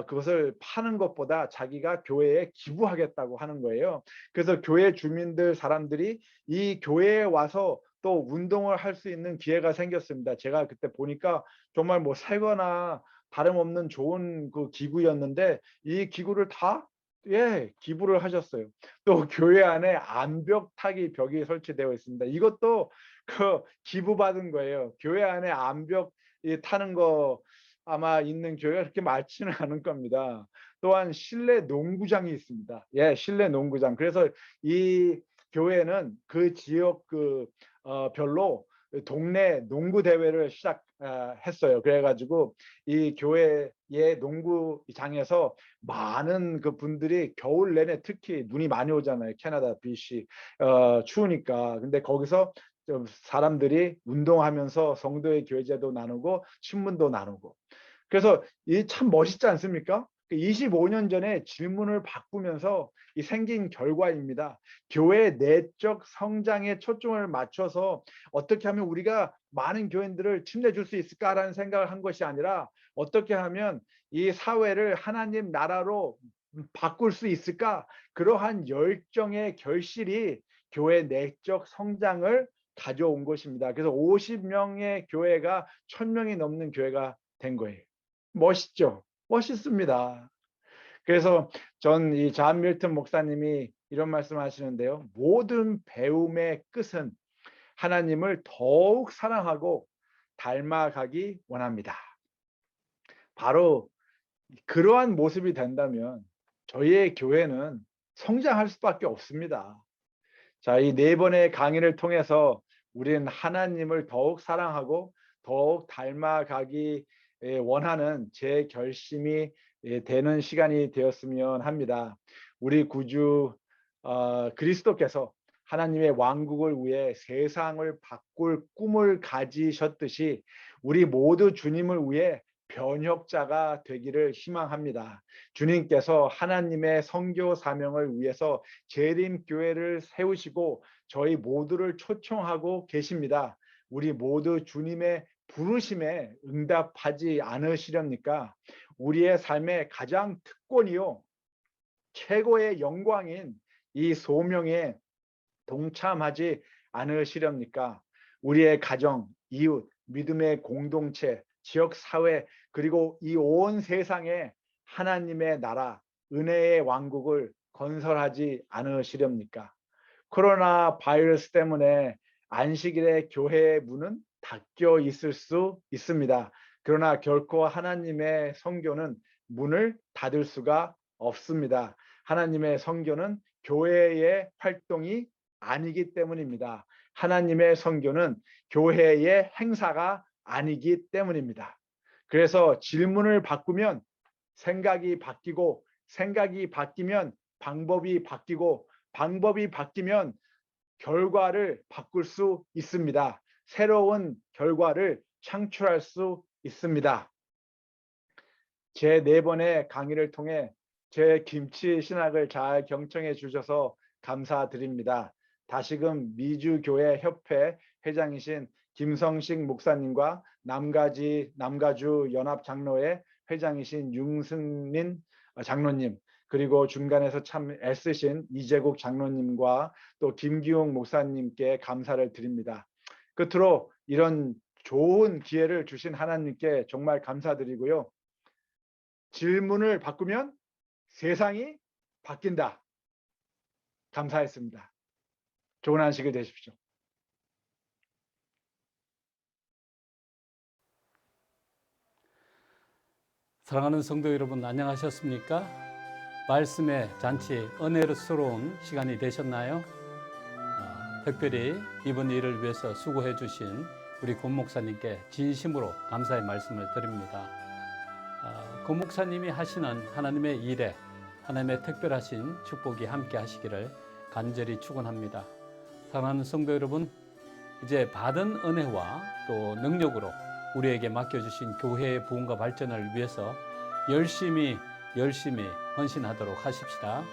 그것을 파는 것보다 자기가 교회에 기부하겠다고 하는 거예요. 그래서 교회 주민들 사람들이 이 교회에 와서 또 운동을 할 수 있는 기회가 생겼습니다. 제가 그때 보니까 정말 뭐 새거나 다름없는 좋은 그 기구였는데 이 기구를 다 기부를 하셨어요. 또 교회 안에 암벽 타기 벽이 설치되어 있습니다. 이것도 그 기부받은 거예요. 교회 안에 암벽 타는 거 아마 있는 교회가 그렇게 많지는 않을 겁니다. 또한 실내 농구장이 있습니다. 실내 농구장. 그래서 이 교회는 그 지역 별로 동네 농구 대회를 시작했어요. 그래가지고 이 교회의 농구장에서 많은 그 분들이 겨울 내내 특히 눈이 많이 오잖아요. 캐나다 빛이 추우니까. 근데 거기서 좀 사람들이 운동하면서 성도의 교제도 나누고 신문도 나누고. 그래서 이 참 멋있지 않습니까? 25년 전에 질문을 바꾸면서 이 생긴 결과입니다. 교회의 내적 성장에 초점을 맞춰서 어떻게 하면 우리가 많은 교인들을 침례줄 수 있을까라는 생각을 한 것이 아니라 어떻게 하면 이 사회를 하나님 나라로 바꿀 수 있을까? 그러한 열정의 결실이 교회 내적 성장을 가져온 것입니다. 그래서 50명의 교회가 1000명이 넘는 교회가 된 거예요. 멋있죠? 멋있습니다. 그래서 전 이 존 밀턴 목사님이 이런 말씀을 하시는데요. 모든 배움의 끝은 하나님을 더욱 사랑하고 닮아가기 원합니다. 바로 그러한 모습이 된다면 저희의 교회는 성장할 수밖에 없습니다. 자, 이 4번의 강의를 통해서 우리는 하나님을 더욱 사랑하고 더욱 닮아가기 원하는 제 결심이 되는 시간이 되었으면 합니다. 우리 구주 그리스도께서 하나님의 왕국을 위해 세상을 바꿀 꿈을 가지셨듯이 우리 모두 주님을 위해 변혁자가 되기를 희망합니다. 주님께서 하나님의 선교 사명을 위해서 재림교회를 세우시고 저희 모두를 초청하고 계십니다. 우리 모두 주님의 부르심에 응답하지 않으시렵니까? 우리의 삶의 가장 특권이요, 최고의 영광인 이 소명에 동참하지 않으시렵니까? 우리의 가정, 이웃, 믿음의 공동체, 지역 사회, 그리고 이 온 세상에 하나님의 나라, 은혜의 왕국을 건설하지 않으시렵니까? 코로나 바이러스 때문에 안식일에 교회의 문은 닫혀 있을 수 있습니다. 그러나 결코 하나님의 선교는 문을 닫을 수가 없습니다. 하나님의 선교는 교회의 활동이 아니기 때문입니다. 하나님의 선교는 교회의 행사가 아니기 때문입니다. 그래서 질문을 바꾸면 생각이 바뀌고, 생각이 바뀌면 방법이 바뀌고, 방법이 바뀌면 결과를 바꿀 수 있습니다. 새로운 결과를 창출할 수 있습니다. 제 4번의 강의를 통해 제 김치 신학을 잘 경청해 주셔서 감사드립니다. 다시금 미주교회 협회 회장이신 김성식 목사님과 남가주 연합장로회 회장이신 윤승민 장로님, 그리고 중간에서 참 애쓰신 이재국 장로님과 또 김기용 목사님께 감사를 드립니다. 끝으로 이런 좋은 기회를 주신 하나님께 정말 감사드리고요. 질문을 바꾸면 세상이 바뀐다. 감사했습니다. 좋은 안식일 되십시오. 사랑하는 성도 여러분, 안녕하셨습니까? 말씀의 잔치, 은혜스러운 시간이 되셨나요? 특별히 이번 일을 위해서 수고해 주신 우리 권 목사님께 진심으로 감사의 말씀을 드립니다. 권 목사님이 하시는 하나님의 일에 하나님의 특별하신 축복이 함께 하시기를 간절히 축원합니다. 사랑하는 성도 여러분, 이제 받은 은혜와 또 능력으로 우리에게 맡겨주신 교회의 부흥과 발전을 위해서 열심히 헌신하도록 하십시다.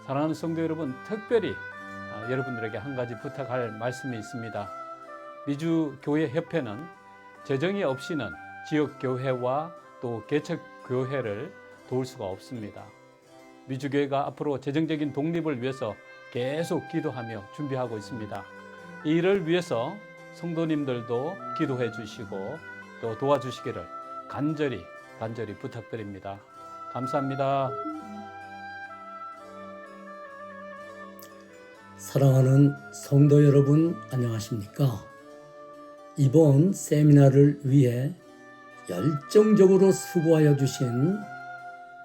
사랑하는 성도 여러분, 특별히 여러분들에게 한 가지 부탁할 말씀이 있습니다. 미주교회협회는 재정이 없이는 지역교회와 또 개척교회를 도울 수가 없습니다. 미주교회가 앞으로 재정적인 독립을 위해서 계속 기도하며 준비하고 있습니다. 이 일을 위해서 성도님들도 기도해 주시고 또 도와주시기를 간절히 부탁드립니다. 감사합니다. 사랑하는 성도 여러분, 안녕하십니까? 이번 세미나를 위해 열정적으로 수고하여 주신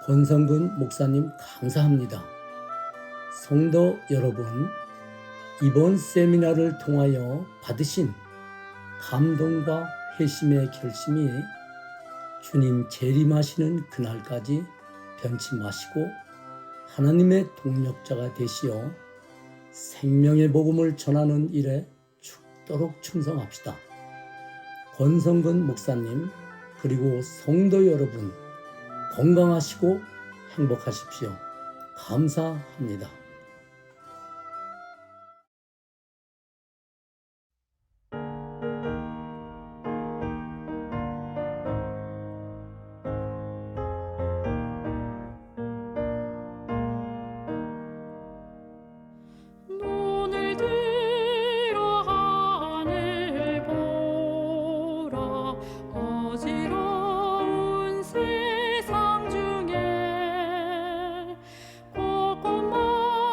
권성근 목사님 감사합니다. 성도 여러분, 이번 세미나를 통하여 받으신 감동과 회심의 결심이 주님 재림하시는 그날까지 변치 마시고 하나님의 동력자가 되시어 생명의 복음을 전하는 일에 죽도록 충성합시다. 권성근 목사님 그리고 성도 여러분 건강하시고 행복하십시오. 감사합니다. 눈을 들어 하늘 보라 어지러운 세상 중에 곳곳마다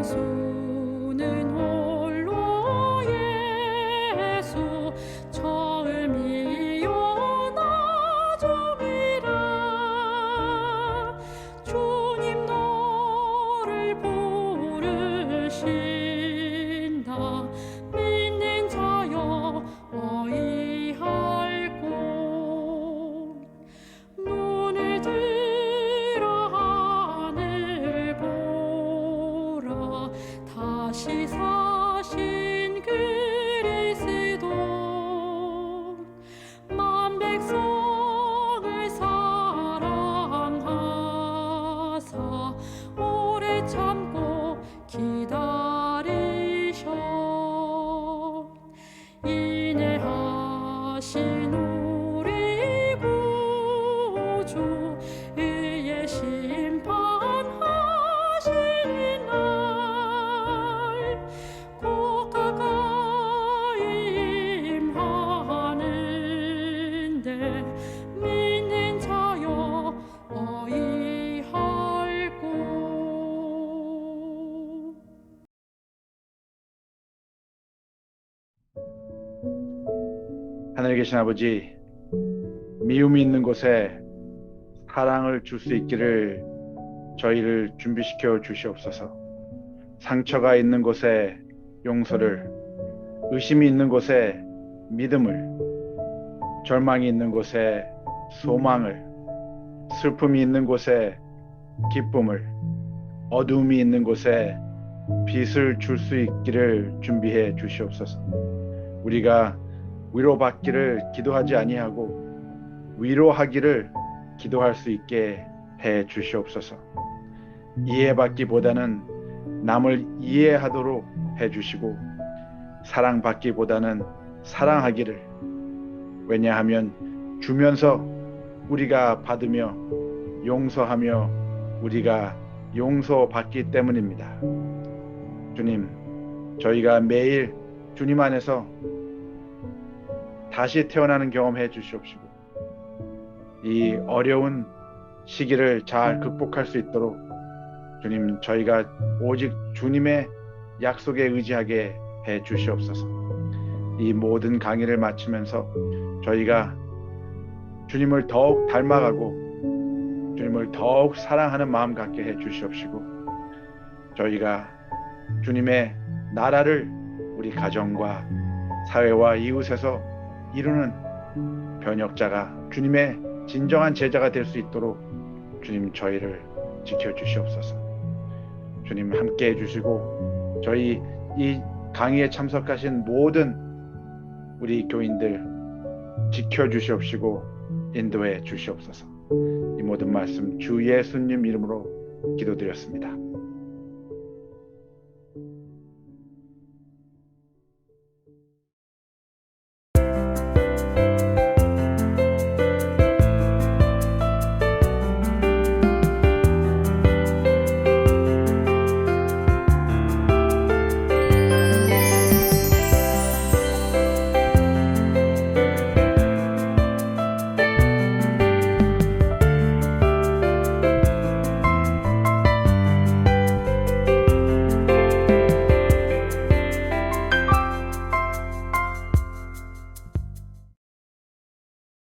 예수는 홀로 예수 처음이요 나중이라 주님 너를 부르신다 믿는 자여 어이할 곳 눈을 들어 하늘 보라 다시 사신 그리스도 만 백성을 사랑하사 오래 참고 기다리셔 인내하신 우리 구주 의의 심판하시는 날 곧 가까이 임하는데 믿는 자여 어이할 곳 하늘에 계신 아버지, 미움이 있는 곳에 사랑을 줄 수 있기를 저희를 준비시켜 주시옵소서. 상처가 있는 곳에 용서를, 의심이 있는 곳에 믿음을, 절망이 있는 곳에 소망을, 슬픔이 있는 곳에 기쁨을, 어두움이 있는 곳에 빛을 줄 수 있기를 준비해 주시옵소서. 우리가 위로받기를 기도하지 아니하고 위로하기를 기도할 수 있게 해 주시옵소서. 이해받기보다는 남을 이해하도록 해 주시고 사랑받기보다는 사랑하기를, 왜냐하면 주면서 우리가 받으며 용서하며 우리가 용서받기 때문입니다. 주님, 저희가 매일 주님 안에서 다시 태어나는 경험해 주시옵시고 이 어려운 시기를 잘 극복할 수 있도록 주님, 저희가 오직 주님의 약속에 의지하게 해 주시옵소서. 이 모든 강의를 마치면서 저희가 주님을 더욱 닮아가고 주님을 더욱 사랑하는 마음 갖게 해 주시옵시고 저희가 주님의 나라를 우리 가정과 사회와 이웃에서 이루는 변혁자가, 주님의 진정한 제자가 될 수 있도록 주님 저희를 지켜주시옵소서. 주님 함께 해주시고 저희 이 강의에 참석하신 모든 우리 교인들 지켜주시옵시고 인도해 주시옵소서. 이 모든 말씀 주 예수님 이름으로 기도드렸습니다.